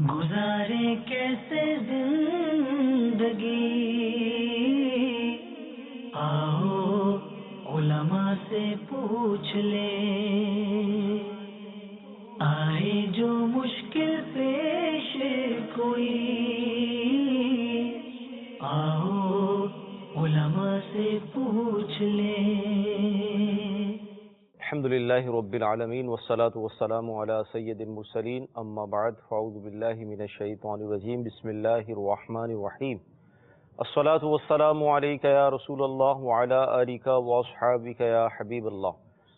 گزارے کیسے زندگی، آؤ علماء سے پوچھ لیں، آئے جو مشکل پیش کوئی، آؤ علماء سے پوچھ لیں۔ الحمدللہ رب العالمین والصلاة والسلام علی سید المرسلین، اما بعد فاعوذ باللہ من الشیطان الرجیم، بسم اللہ الرحمن الرحیم۔ الصلاة والسلام علیک یا رسول اللہ وعلی آلک واصحابک یا حبیب اللہ،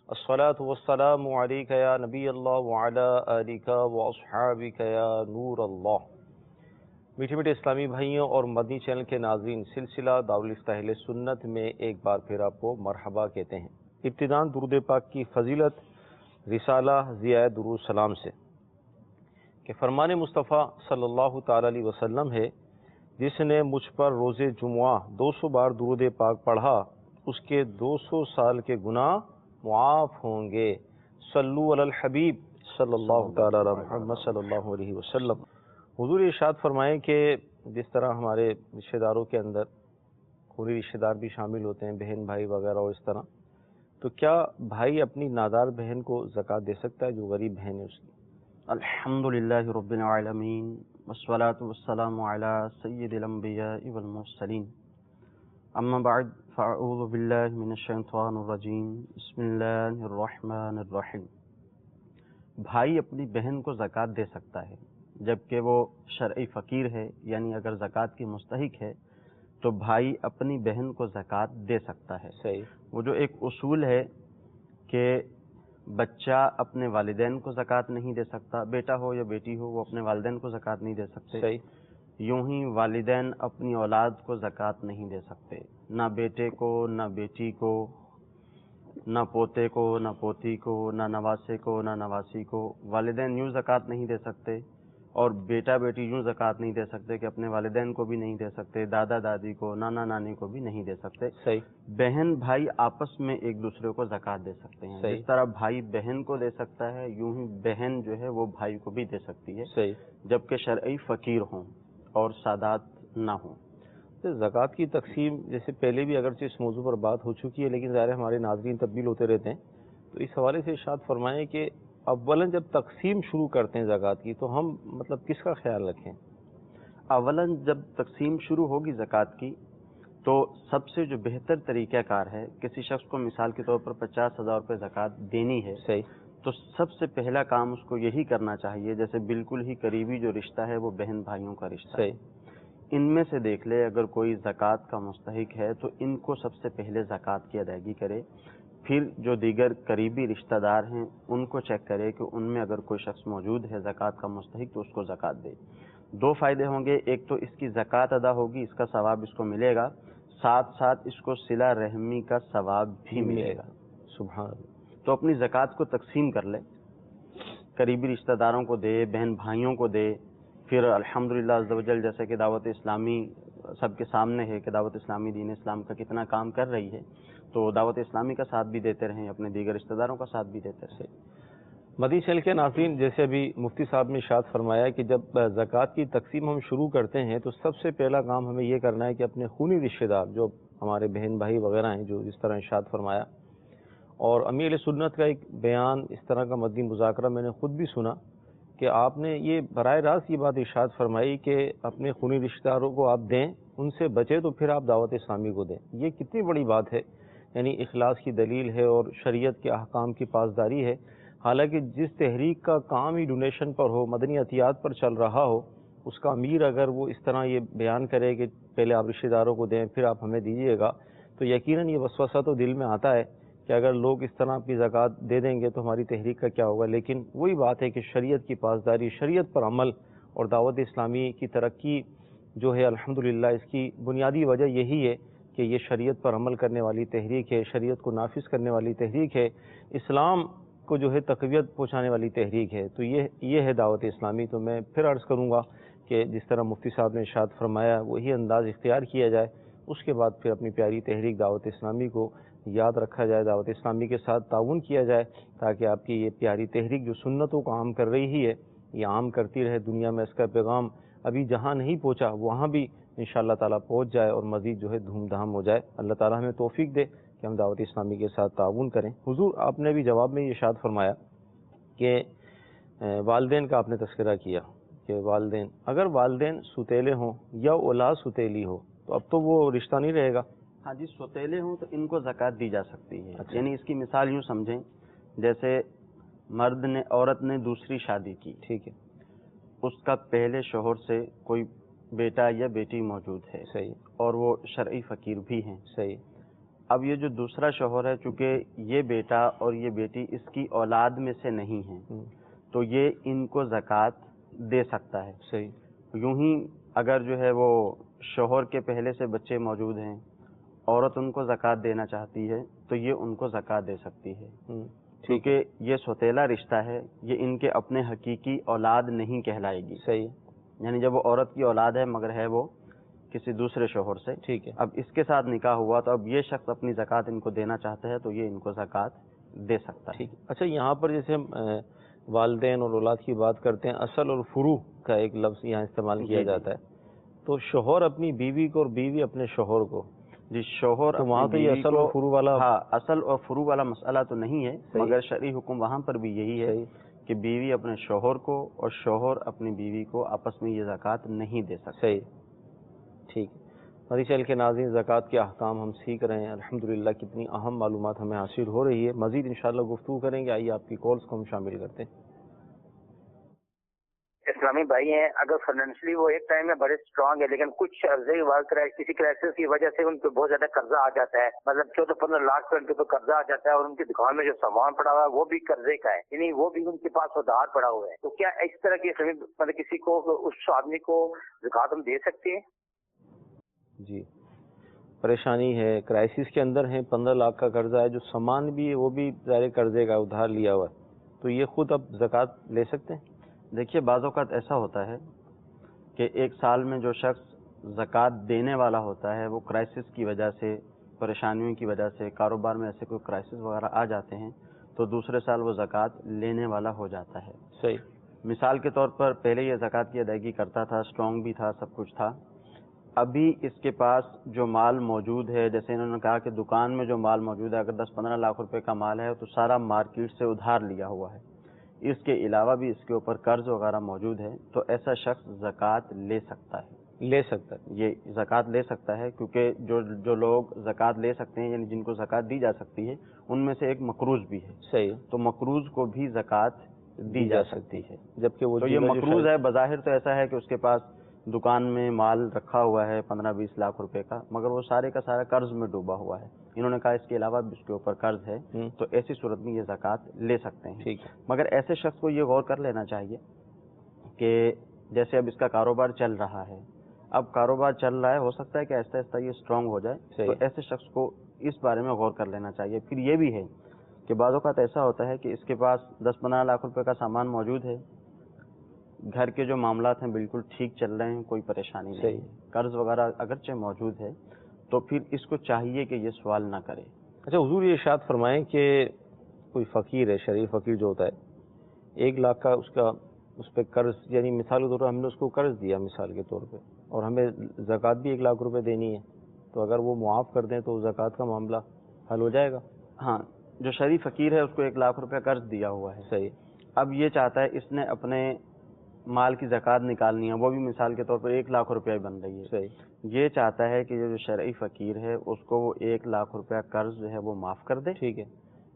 الصلاة والسلام علیک یا نبی اللہ وعلی آلک واصحابک یا نور اللہ۔ میٹھے میٹھے اسلامی بھائیوں اور مدنی چینل کے ناظرین، سلسلہ دارالفتہ اہل سنت میں ایک بار پھر آپ کو مرحبا کہتے ہیں۔ ابتداءً درود پاک کی فضیلت رسالہ ضیاء درود سلام سے کہ فرمان مصطفیٰ صلی اللہ تعالی علیہ وسلم ہے، جس نے مجھ پر روز جمعہ 200 بار درود پاک پڑھا، اس کے 200 سال کے گناہ معاف ہوں گے۔ صلو علی الحبیب صلی اللہ تعالی علی محمد صلی اللہ علیہ وسلم۔ حضور ارشاد فرمائیں کہ جس طرح ہمارے رشتہ داروں کے اندر خونی رشتہ دار بھی شامل ہوتے ہیں، بہن بھائی وغیرہ، اور اس طرح، تو کیا بھائی اپنی نادار بہن کو زکوٰۃ دے سکتا ہے جو غریب بہن ہے اس کی؟ الحمدللہ رب العالمین والصلاة والسلام علی سید الانبیاء والمرسلین، اما بعد فاعوذ باللہ من الشیطان الرجیم، بسم اللہ الرحمن الرحیم۔ بھائی اپنی بہن کو زکوٰۃ دے سکتا ہے جبکہ وہ شرعی فقیر ہے، یعنی اگر زکوٰۃ کی مستحق ہے تو بھائی اپنی بہن کو زکوٰۃ دے سکتا ہے۔ صحیح۔ وہ جو ایک اصول ہے کہ بچہ اپنے والدین کو زکوٰۃ نہیں دے سکتا، بیٹا ہو یا بیٹی ہو، وہ اپنے والدین کو زکوٰۃ نہیں دے سکتے۔ صحیح۔ یوں ہی والدین اپنی اولاد کو زکوٰۃ نہیں دے سکتے، نہ بیٹے کو، نہ بیٹی کو، نہ پوتے کو، نہ پوتی کو، نہ نواسے کو، نہ نواسی کو۔ والدین یوں زکوٰۃ نہیں دے سکتے، اور بیٹا بیٹی یوں زکوٰۃ نہیں دے سکتے کہ اپنے والدین کو بھی نہیں دے سکتے، دادا دادی کو، نانا نانی کو بھی نہیں دے سکتے۔ صحیح۔ بہن بھائی آپس میں ایک دوسرے کو زکوٰۃ دے سکتے ہیں۔ صحیح۔ جس طرح بھائی بہن کو دے سکتا ہے، یوں ہی بہن جو ہے وہ بھائی کو بھی دے سکتی ہے، صحیح۔ جبکہ شرعی فقیر ہوں اور سادات نہ ہوں۔ زکوٰۃ کی تقسیم جیسے پہلے بھی اگرچہ اس موضوع پر بات ہو چکی ہے، لیکن ظاہر ہے ہمارے ناظرین تبدیل ہوتے رہتے ہیں، تو اس حوالے سے ارشاد فرمائیں کہ اولاً جب تقسیم شروع کرتے ہیں زکوٰۃ کی تو ہم کس کا خیال رکھیں؟ اولاً جب تقسیم شروع ہوگی زکوٰۃ کی تو سب سے جو بہتر طریقہ کار ہے، کسی شخص کو مثال کے طور پر 50,000 روپے زکوٰۃ دینی ہے، صحیح، تو سب سے پہلا کام اس کو یہی کرنا چاہیے، جیسے بالکل ہی قریبی جو رشتہ ہے وہ بہن بھائیوں کا رشتہ ہے، صحیح، ان میں سے دیکھ لے اگر کوئی زکوٰۃ کا مستحق ہے تو ان کو سب سے پہلے زکوٰۃ کی ادائیگی کرے، پھر جو دیگر قریبی رشتہ دار ہیں ان کو چیک کرے کہ ان میں اگر کوئی شخص موجود ہے زکوٰۃ کا مستحق تو اس کو زکوٰۃ دے۔ دو فائدے ہوں گے، ایک تو اس کی زکوٰۃ ادا ہوگی، اس کا ثواب اس کو ملے گا، ساتھ ساتھ اس کو صلہ رحمی کا ثواب بھی ملے گا۔ سبحان اللہ۔ تو اپنی زکوٰۃ کو تقسیم کر لے، قریبی رشتہ داروں کو دے، بہن بھائیوں کو دے، پھر الحمدللہ عز و جل جیسے کہ دعوت اسلامی سب کے سامنے ہے کہ دعوت اسلامی دین اسلام کا کتنا کام کر رہی ہے، تو دعوت اسلامی کا ساتھ بھی دیتے رہیں، اپنے دیگر رشتہ داروں کا ساتھ بھی دیتے رہیں۔ مدنی چینل کے ناظرین، جیسے ابھی مفتی صاحب نے ارشاد فرمایا کہ جب زکوٰۃ کی تقسیم ہم شروع کرتے ہیں تو سب سے پہلا کام ہمیں یہ کرنا ہے کہ اپنے خونی رشتہ دار جو ہمارے بہن بھائی وغیرہ ہیں، جو جس طرح ارشاد فرمایا، اور امیر اہل سنت کا ایک بیان اس طرح کا مدنی مذاکرہ میں نے خود بھی سنا کہ آپ نے یہ براہ راست یہ بات ارشاد فرمائی کہ اپنے خونی رشتہ داروں کو آپ دیں، ان سے بچے تو پھر آپ دعوت اسلامی کو دیں۔ یہ کتنی بڑی بات ہے، یعنی اخلاص کی دلیل ہے اور شریعت کے احکام کی پاسداری ہے۔ حالانکہ جس تحریک کا کام ہی ڈونیشن پر ہو، مدنی عطیات پر چل رہا ہو، اس کا امیر اگر وہ اس طرح یہ بیان کرے کہ پہلے آپ رشتہ داروں کو دیں پھر آپ ہمیں دیجیے گا، تو یقیناً یہ وسوسہ تو دل میں آتا ہے کہ اگر لوگ اس طرح اپنی زکوٰۃ دے دیں گے تو ہماری تحریک کا کیا ہوگا۔ لیکن وہی بات ہے کہ شریعت کی پاسداری، شریعت پر عمل اور دعوت اسلامی کی ترقی جو ہے الحمدللہ اس کی بنیادی وجہ یہی ہے کہ یہ شریعت پر عمل کرنے والی تحریک ہے، شریعت کو نافذ کرنے والی تحریک ہے، اسلام کو جو ہے تقویت پہنچانے والی تحریک ہے۔ تو یہ ہے دعوت اسلامی۔ تو میں پھر عرض کروں گا کہ جس طرح مفتی صاحب نے ارشاد فرمایا وہی انداز اختیار کیا جائے، اس کے بعد پھر اپنی پیاری تحریک دعوت اسلامی کو یاد رکھا جائے، دعوت اسلامی کے ساتھ تعاون کیا جائے، تاکہ آپ کی یہ پیاری تحریک جو سنتوں کو عام کر رہی ہے یہ عام کرتی رہے دنیا میں، اس کا پیغام ابھی جہاں نہیں پہنچا وہاں بھی انشاءاللہ تعالیٰ پہنچ جائے اور مزید جو ہے دھوم دھام ہو جائے۔ اللہ تعالیٰ ہمیں توفیق دے کہ ہم دعوت اسلامی کے ساتھ تعاون کریں۔ حضور آپ نے بھی جواب میں یہ ارشاد فرمایا کہ والدین کا آپ نے تذکرہ کیا کہ والدین، اگر والدین ستیلے ہوں یا اولاد ستیلی ہو تو اب تو وہ رشتہ نہیں رہے گا۔ ہاں جی، ستیلے ہوں تو ان کو زکوٰۃ دی جا سکتی ہے۔ اچھا۔ یعنی اس کی مثال یوں سمجھیں، جیسے عورت نے دوسری شادی کی، ٹھیک ہے، اس کا پہلے شوہر سے کوئی بیٹا یا بیٹی موجود ہے، صحیح، اور وہ شرعی فقیر بھی ہیں۔ صحیح، اب یہ جو دوسرا شوہر ہے، چونکہ یہ بیٹا اور یہ بیٹی اس کی اولاد میں سے نہیں ہیں، تو یہ ان کو زکوٰۃ دے سکتا ہے۔ صحیح، یوں ہی اگر جو ہے وہ شوہر کے پہلے سے بچے موجود ہیں، عورت ان کو زکوٰۃ دینا چاہتی ہے تو یہ ان کو زکوٰۃ دے سکتی ہے، کیونکہ یہ سوتیلا رشتہ ہے، یہ ان کے اپنے حقیقی اولاد نہیں کہلائے گی۔ صحیح، یعنی جب وہ عورت کی اولاد ہے مگر ہے وہ کسی دوسرے شوہر سے، ٹھیک ہے، اب اس کے ساتھ نکاح ہوا تو اب یہ شخص اپنی زکوٰۃ ان کو دینا چاہتا ہے تو یہ ان کو زکوٰۃ دے سکتا ہے۔ ٹھیک ہے۔ اچھا، یہاں پر جیسے ہم والدین اور اولاد کی بات کرتے ہیں، اصل اور فروع کا ایک لفظ یہاں استعمال کیا جاتا ہے، تو شوہر اپنی بیوی کو اور بیوی اپنے شوہر کو، جی، شوہر تو وہاں تو یہ اصل اور فروع والا، ہاں، اصل اور فروع والا مسئلہ تو نہیں ہے، مگر شرعی حکم وہاں پر بھی یہی ہے کہ بیوی اپنے شوہر کو اور شوہر اپنی بیوی کو آپس میں یہ زکوٰۃ نہیں دے سکتے۔ صحیح، ٹھیک ہے۔ مدنی چینل کے ناظرین، زکوٰۃ کے احکام ہم سیکھ رہے ہیں، الحمدللہ کتنی اہم معلومات ہمیں حاصل ہو رہی ہے، مزید انشاءاللہ گفتگو کریں گے۔ آئیے آپ کی کالز کو ہم شامل کرتے ہیں۔ اسلامی بھائی ہیں، اگر فائنینشلی وہ ایک ٹائم میں بڑے اسٹرانگ ہے لیکن کچھ عرضے کسی کرائسس کی وجہ سے ان پہ بہت زیادہ قرضہ آ جاتا ہے، مطلب 14-15 لاکھ کا ان کے تو قرضہ آ جاتا ہے، اور ان کی دکان میں جو سامان پڑا ہوا ہے وہ بھی قرضے کا ہے، یعنی وہ بھی ان کے پاس ادھار پڑا ہوا ہے، تو کیا اس طرح کی مطلب کسی کو اس آدمی کو زکوٰۃ ہم دے سکتے ہیں؟ جی، پریشانی ہے، کرائسس کے اندر ہیں، 15 لاکھ کا قرضہ ہے، جو سامان بھی ہے وہ بھی ظاہر قرضے کا ادھار لیا ہوا ہے، تو یہ خود اب زکوٰۃ لے سکتے ہیں؟ دیکھیے، بعض اوقات ایسا ہوتا ہے کہ ایک سال میں جو شخص زکوٰۃ دینے والا ہوتا ہے وہ کرائسس کی وجہ سے، پریشانیوں کی وجہ سے، کاروبار میں ایسے کوئی کرائسس وغیرہ آ جاتے ہیں تو دوسرے سال وہ زکوٰۃ لینے والا ہو جاتا ہے۔ صحیح، مثال کے طور پر پہلے یہ زکوٰۃ کی ادائیگی کرتا تھا، اسٹرانگ بھی تھا، سب کچھ تھا، ابھی اس کے پاس جو مال موجود ہے، جیسے انہوں نے کہا کہ دکان میں جو مال موجود ہے، اگر 10-15 لاکھ روپے کا مال ہے تو سارا مارکیٹ سے ادھار لیا ہوا ہے، اس کے علاوہ بھی اس کے اوپر قرض وغیرہ موجود ہے، تو ایسا شخص زکوٰۃ لے سکتا ہے، لے سکتا ہے، یہ زکوٰۃ لے سکتا ہے، کیونکہ جو لوگ زکوٰۃ لے سکتے ہیں، یعنی جن کو زکوٰۃ دی جا سکتی ہے، ان میں سے ایک مقروض بھی ہے، صحیح، تو مقروض کو بھی زکوٰۃ دی جا سکتی ہے۔ جبکہ وہ تو یہ مقروض ہے، بظاہر تو ایسا ہے کہ اس کے پاس دکان میں مال رکھا ہوا ہے 15-20 لاکھ روپے کا، مگر وہ سارے کا سارا قرض میں ڈوبا ہوا ہے، انہوں نے کہا اس کے علاوہ بھی اس کے اوپر قرض ہے، تو ایسی صورت میں یہ زکوٰۃ لے سکتے ہیں۔ ٹھیک ہے، مگر ایسے شخص کو یہ غور کر لینا چاہیے کہ جیسے اب اس کا کاروبار چل رہا ہے، اب کاروبار چل رہا ہے، ہو سکتا ہے کہ آہستہ آہستہ یہ اسٹرانگ ہو جائے، تو ایسے شخص کو اس بارے میں غور کر لینا چاہیے۔ پھر یہ بھی ہے کہ بعض اوقات ایسا ہوتا ہے کہ اس کے پاس 10-15 لاکھ روپے کا سامان موجود ہے، گھر کے جو معاملات ہیں بالکل ٹھیک چل رہے ہیں، کوئی پریشانی نہیں ہے، قرض وغیرہ اگرچہ موجود ہے، تو پھر اس کو چاہیے کہ یہ سوال نہ کرے۔ اچھا حضور، یہ ارشاد فرمائیں کہ کوئی فقیر ہے، شریف فقیر جو ہوتا ہے، 1 لاکھ کا اس پہ قرض، یعنی مثال کے طور پر ہم نے اس کو قرض دیا مثال کے طور پہ، اور ہمیں زکوٰۃ بھی 1 لاکھ روپے دینی ہے، تو اگر وہ معاف کر دیں تو زکوٰۃ کا معاملہ حل ہو جائے گا؟ ہاں، جو شریف فقیر ہے اس کو 1 لاکھ روپے قرض دیا ہوا ہے، صحیح، اب یہ چاہتا ہے اس نے اپنے مال کی زکوٰۃ نکالنی ہے، وہ بھی مثال کے طور پر 1 لاکھ روپیہ بن رہی ہے، صحیح، یہ چاہتا ہے کہ جو شرعی فقیر ہے اس کو وہ 1 لاکھ روپیہ قرض جو ہے وہ معاف کر دے، ٹھیک ہے،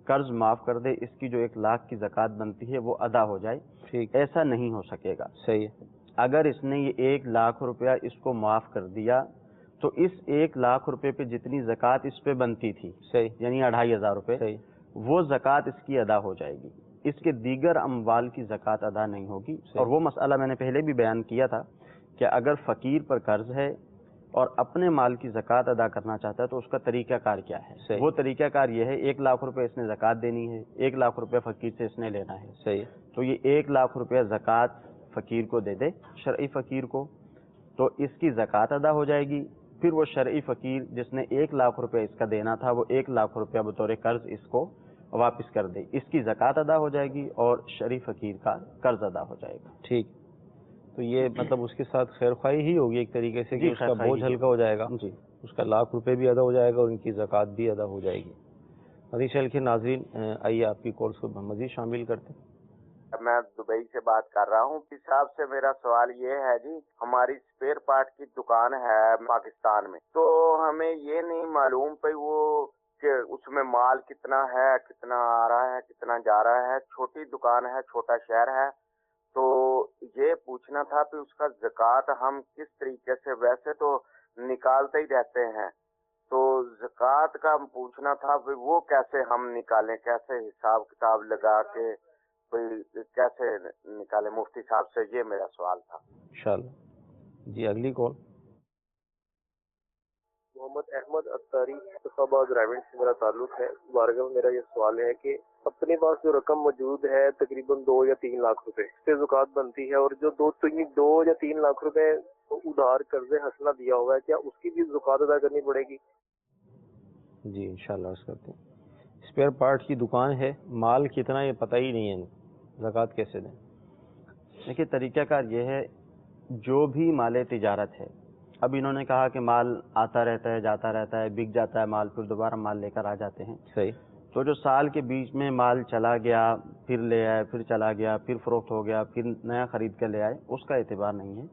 قرض معاف کر دے، اس کی جو 1 لاکھ کی زکوٰۃ بنتی ہے وہ ادا ہو جائے۔ ٹھیک، ایسا نہیں ہو سکے گا، صحیح ہے، اگر اس نے یہ 1 لاکھ روپیہ اس کو معاف کر دیا تو اس 1 لاکھ روپے پہ جتنی زکوٰۃ اس پہ بنتی تھی، صحیح، یعنی 2500 روپے، صحیح، وہ زکوٰۃ اس کی ادا ہو جائے گی، اس کے دیگر اموال کی زکوٰۃ ادا نہیں ہوگی۔ اور وہ مسئلہ میں نے پہلے بھی بیان کیا تھا کہ اگر فقیر پر قرض ہے اور اپنے مال کی زکوٰۃ ادا کرنا چاہتا ہے تو اس کا طریقہ کار کیا ہے؟ صحیح، وہ طریقہ کار یہ ہے، 1 لاکھ روپے اس نے زکوٰۃ دینی ہے، 1 لاکھ روپے فقیر سے اس نے لینا ہے، صحیح، تو یہ 1 لاکھ روپے زکوٰۃ فقیر کو دے دے، شرعی فقیر کو، تو اس کی زکوٰۃ ادا ہو جائے گی۔ پھر وہ شرعی فقیر جس نے 1 لاکھ روپے اس کا دینا تھا، وہ 1 لاکھ روپے بطور قرض اس کو واپس کر دے، اس کی زکوٰۃ ادا ہو جائے گی اور شریف فقیر کا قرض ادا ہو جائے گا۔ ٹھیک، تو یہ مطلب اس کے ساتھ خیر خواہی ہی ہوگی ایک طریقے سے، کہ اس کا بوجھ ہلکا ہو جائے گا، جی، اس کا لاکھ روپے بھی ادا ہو جائے گا اور ان کی زکوٰۃ بھی ادا ہو جائے گی۔ حدیث چینل کے ناظرین، آئیے آپ کی کالس کو مزید شامل کرتے ہیں۔ میں دبئی سے بات کر رہا ہوں۔ مفتی صاحب سے میرا سوال یہ ہے جی، ہماری اسپیئر پارٹ کی دکان ہے پاکستان میں، تو ہمیں یہ نہیں معلوم پہ وہ کہ اس میں مال کتنا ہے، کتنا آ رہا ہے، کتنا جا رہا ہے۔ چھوٹی دکان ہے، چھوٹا شہر ہے، تو یہ پوچھنا تھا کہ اس کا زکوٰۃ ہم کس طریقے سے، ویسے تو نکالتے ہی رہتے ہیں، تو زکوٰۃ کا پوچھنا تھا وہ کیسے ہم نکالیں، کیسے حساب کتاب لگا کے کیسے نکالیں مفتی صاحب سے، یہ میرا سوال تھا۔ انشاءاللہ۔ جی اگلی کال۔ محمد احمد اتاری فیصل آباد رائیونڈ سے میرا تعلق ہے۔ بارگاہ میں میرا یہ سوال ہے کہ اپنے پاس جو رقم موجود ہے تقریباً 2 یا 3 لاکھ روپے، اس سے زکوٰۃ بنتی ہے، اور جو 2 یا 3 لاکھ روپے ادھار قرض حسنہ دیا ہوا ہے، کیا اس کی بھی زکوٰۃ ادا کرنی پڑے گی؟ جی انشاءاللہ عرض کرتے ہیں۔ اسپیئر پارٹ کی دکان ہے، مال کتنا یہ پتہ ہی نہیں ہے، زکوٰۃ کیسے دیں؟ دیکھیے طریقہ کار یہ ہے، جو بھی مال تجارت ہے، اب انہوں نے کہا کہ مال آتا رہتا ہے، جاتا رہتا ہے، بک جاتا ہے مال، پھر دوبارہ مال لے کر آ جاتے ہیں، صحیح۔ تو جو سال کے بیچ میں مال چلا گیا، پھر لے آئے، پھر چلا گیا، پھر فروخت ہو گیا، پھر نیا خرید کے لے آئے، اس کا اعتبار نہیں ہے۔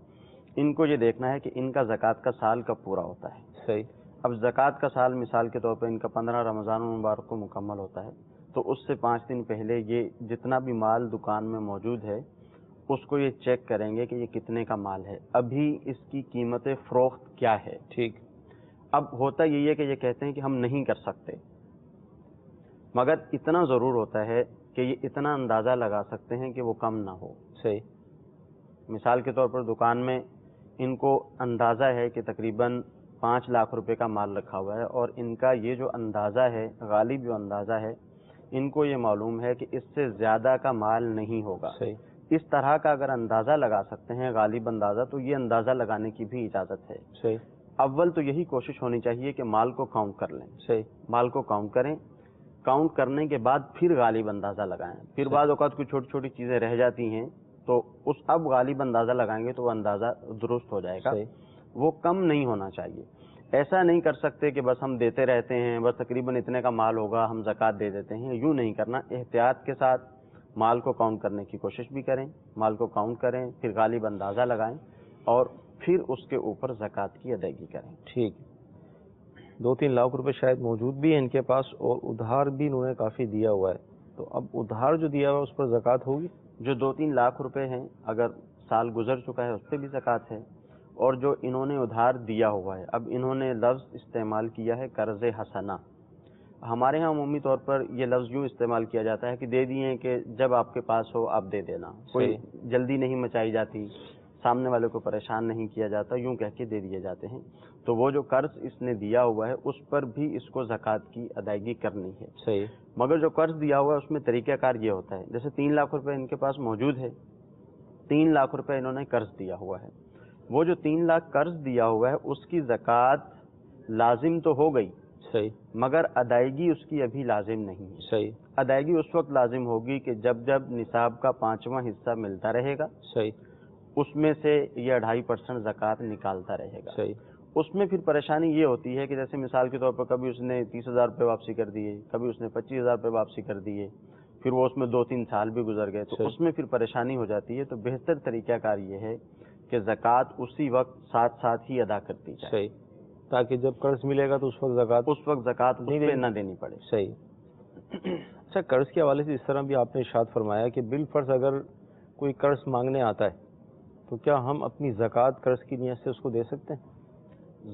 ان کو یہ دیکھنا ہے کہ ان کا زکوٰۃ کا سال کب پورا ہوتا ہے۔ صحیح۔ اب زکوٰۃ کا سال مثال کے طور پہ ان کا 15 رمضان المبارک کو مکمل ہوتا ہے، تو اس سے 5 دن پہلے یہ جتنا بھی مال دکان میں موجود ہے اس کو یہ چیک کریں گے کہ یہ کتنے کا مال ہے، ابھی اس کی قیمت فروخت کیا ہے۔ ٹھیک۔ اب ہوتا یہ ہے کہ یہ کہتے ہیں کہ ہم نہیں کر سکتے، مگر اتنا ضرور ہوتا ہے کہ یہ اتنا اندازہ لگا سکتے ہیں کہ وہ کم نہ ہو۔ صحیح۔ مثال کے طور پر دکان میں ان کو اندازہ ہے کہ تقریباً 5 لاکھ روپے کا مال رکھا ہوا ہے، اور ان کا یہ جو اندازہ ہے، غالب جو اندازہ ہے، ان کو یہ معلوم ہے کہ اس سے زیادہ کا مال نہیں ہوگا۔ صحیح۔ اس طرح کا اگر اندازہ لگا سکتے ہیں، غالب اندازہ، تو یہ اندازہ لگانے کی بھی اجازت ہے۔ صحیح۔ اول تو یہی کوشش ہونی چاہیے کہ مال کو کاؤنٹ کر لیں۔ صحیح۔ مال کو کاؤنٹ کریں، کاؤنٹ کرنے کے بعد پھر غالب اندازہ لگائیں۔ پھر بعض اوقات کچھ چھوٹی چھوٹی چیزیں رہ جاتی ہیں، تو اب غالب اندازہ لگائیں گے تو وہ اندازہ درست ہو جائے گا۔ وہ کم نہیں ہونا چاہیے۔ ایسا نہیں کر سکتے کہ بس ہم دیتے رہتے ہیں، بس تقریباً اتنے کا مال ہوگا ہم زکوٰۃ دے دیتے ہیں، یوں نہیں کرنا۔ احتیاط کے ساتھ مال کو کاؤنٹ کرنے کی کوشش بھی کریں، مال کو کاؤنٹ کریں، پھر غالب اندازہ لگائیں اور پھر اس کے اوپر زکوٰۃ کی ادائیگی کریں۔ ٹھیک۔ 2-3 لاکھ روپے شاید موجود بھی ہیں ان کے پاس، اور ادھار بھی انہوں نے کافی دیا ہوا ہے، تو اب ادھار جو دیا ہوا ہے اس پر زکوٰۃ ہوگی؟ جو 2-3 لاکھ روپے ہیں، اگر سال گزر چکا ہے اس پہ بھی زکوٰۃ ہے، اور جو انہوں نے ادھار دیا ہوا ہے، اب انہوں نے لفظ استعمال کیا ہے قرض حسنہ۔ ہمارے ہاں عمومی طور پر یہ لفظ یوں استعمال کیا جاتا ہے کہ دے دیے کہ جب آپ کے پاس ہو آپ دے دینا، کوئی جلدی نہیں مچائی جاتی، سامنے والے کو پریشان نہیں کیا جاتا، یوں کہہ کے دے دیے جاتے ہیں۔ تو وہ جو قرض اس نے دیا ہوا ہے اس پر بھی اس کو زکوٰۃ کی ادائیگی کرنی ہے۔ صحیح۔ مگر جو قرض دیا ہوا ہے اس میں طریقہ کار یہ ہوتا ہے، جیسے 3 لاکھ روپے ان کے پاس موجود ہے، 3 لاکھ روپے انہوں نے قرض دیا ہوا ہے، وہ جو 3 لاکھ قرض دیا ہوا ہے اس کی زکوٰۃ لازم تو ہو گئی، صحیح، مگر ادائیگی اس کی ابھی لازم نہیں ہے۔ صحیح۔ ادائیگی اس وقت لازم ہوگی کہ جب نصاب کا 5واں حصہ ملتا رہے گا، صحیح، اس میں سے یہ 2.5% زکوٰۃ نکالتا رہے گا۔ صحیح۔ اس میں پھر پریشانی یہ ہوتی ہے کہ جیسے مثال کے طور پر کبھی اس نے 30,000 روپے واپسی کر دیے، کبھی اس نے 25,000 روپے واپسی کر دیے، پھر وہ اس میں 2-3 سال بھی گزر گئے، تو اس میں پھر پریشانی ہو جاتی ہے۔ تو بہتر طریقہ کار یہ ہے کہ زکوٰۃ اسی وقت ساتھ ہی ادا کرتی جائے، صحیح، تاکہ جب قرض ملے گا تو اس وقت زکوٰۃ اس پہ نہ دینی پڑے۔ صحیح۔ اچھا، قرض کے حوالے سے اس طرح بھی آپ نے ارشاد فرمایا کہ بالفرض اگر کوئی قرض مانگنے آتا ہے تو کیا ہم اپنی زکوٰۃ قرض کی نیت سے اس کو دے سکتے ہیں؟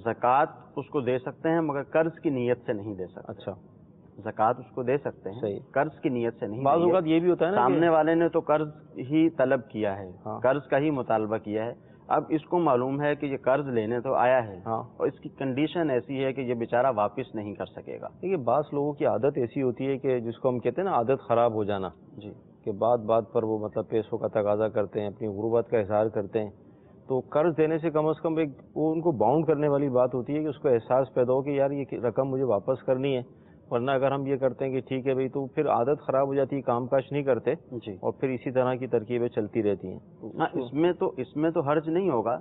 زکوٰۃ اس کو دے سکتے ہیں مگر قرض کی نیت سے نہیں دے سکتے۔ اچھا، زکوٰۃ اس کو دے سکتے ہیں، صحیح، قرض کی نیت سے نہیں۔ بعض اوقات یہ بھی ہوتا ہے نا سامنے والے نے تو قرض ہی طلب کیا ہے، ہاں، قرض کا ہی مطالبہ کیا ہے، اب اس کو معلوم ہے کہ یہ قرض لینے تو آیا ہے، ہاں، اور اس کی کنڈیشن ایسی ہے کہ یہ بیچارہ واپس نہیں کر سکے گا۔ دیکھیے بعض لوگوں کی عادت ایسی ہوتی ہے کہ جس کو ہم کہتے ہیں نا عادت خراب ہو جانا، جی، کہ بات پر وہ مطلب پیسوں کا تقاضا کرتے ہیں، اپنی غربت کا اظہار کرتے ہیں، تو قرض دینے سے کم از کم وہ ان کو باؤنڈ کرنے والی بات ہوتی ہے کہ اس کو احساس پیدا ہو کہ یار یہ رقم مجھے واپس کرنی ہے، ورنہ اگر ہم یہ کرتے ہیں کہ ٹھیک ہے بھائی، تو پھر عادت خراب ہو جاتی ہے، کام کاج نہیں کرتے جی اور پھر اسی طرح کی ترکیبیں چلتی رہتی ہیں. ہاں، اس میں تو حرج نہیں ہوگا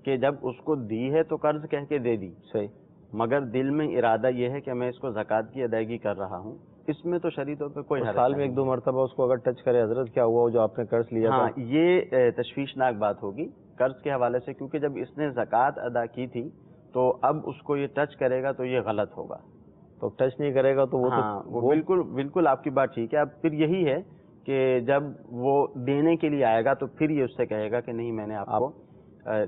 کہ جب اس کو دی ہے تو قرض کہہ کے دے دی، صحیح. مگر دل میں ارادہ یہ ہے کہ میں اس کو زکوٰۃ کی ادائیگی کر رہا ہوں، اس میں تو شرعی طور پہ کوئی حرج سال میں نہیں ایک دو ہے. مرتبہ اس کو اگر ٹچ کرے، حضرت کیا ہوا جو آپ نے قرض لیا ہاں، تھا؟ یہ تشویشناک بات ہوگی قرض کے حوالے سے، کیونکہ جب اس نے زکوٰۃ ادا کی تھی تو اب اس کو یہ ٹچ کرے گا تو یہ غلط ہوگا. تو ٹچ نہیں کرے گا تو وہ ہاں، تو وہ بالکل آپ کی بات ٹھیک ہے. اب پھر یہی ہے کہ جب وہ دینے کے لیے آئے گا تو پھر یہ اس سے کہے گا کہ نہیں، میں نے آپ کو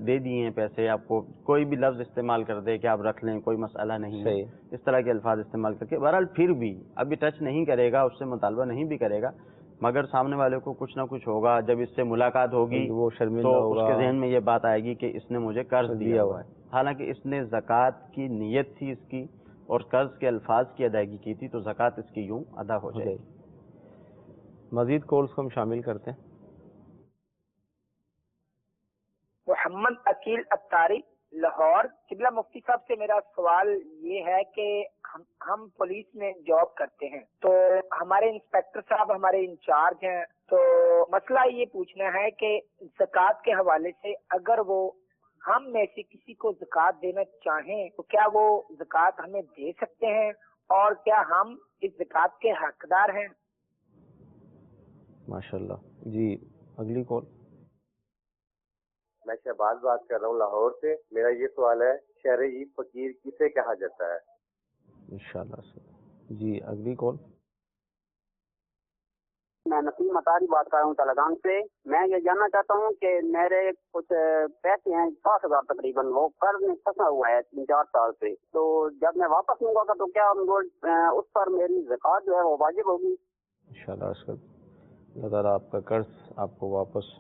دے دیے ہیں پیسے، آپ کو کوئی بھی لفظ استعمال کر دے کہ آپ رکھ لیں، کوئی مسئلہ نہیں ہے، صحیح. اس طرح کے الفاظ استعمال کر کے. بہرحال پھر بھی اب یہ ٹچ نہیں کرے گا، اس سے مطالبہ نہیں بھی کرے گا، مگر سامنے والے کو کچھ نہ کچھ ہوگا. جب اس سے ملاقات ہوگی وہ شرمندہ تو ہوگا، اس کے ذہن میں یہ بات آئے گی کہ اس نے مجھے قرض دیا ہوا ہے، حالانکہ اس نے زکوٰۃ کی نیت تھی اس کی اور قرض کے الفاظ کی ادائیگی کی تھی، تو زکوٰۃ اس کی یوں ادا ہو جائے گی. مزید کالز کو ہم شامل کرتے ہیں. محمد عقیل اتاری، لاہور. قبلہ مفتی صاحب سے میرا سوال یہ ہے کہ ہم پولیس میں جاب کرتے ہیں، تو ہمارے انسپیکٹر صاحب ہمارے انچارج ہیں، تو مسئلہ یہ پوچھنا ہے کہ زکوٰۃ کے حوالے سے اگر وہ ہم میں سے کسی کو زکوٰۃ دینا چاہیں تو کیا وہ زکوٰۃ ہمیں دے سکتے ہیں، اور کیا ہم اس زکوٰۃ کے حقدار ہیں؟ ماشاءاللہ. جی اگلی کال. میں شہباز بات کر رہا ہوں لاہور سے. میرا یہ سوال ہے، شرعی فقیر کسے کہا جاتا ہے؟ انشاءاللہ سے. جی اگلی کال. میں نسیم اتاری بات کر رہا ہوں تلگان سے. میں یہ جاننا چاہتا ہوں کہ میرے کچھ پیسے ہیں 60,000 تقریباً، وہ قرض میں پھنسا ہوا ہے 3-4 سال سے، تو جب میں واپس لوں گا تو کیا اس پر میری زکوٰۃ جو ہے وہ واجب ہوگی؟ انشاءاللہ اللہ تعالیٰ آپ کا قرض آپ کو واپس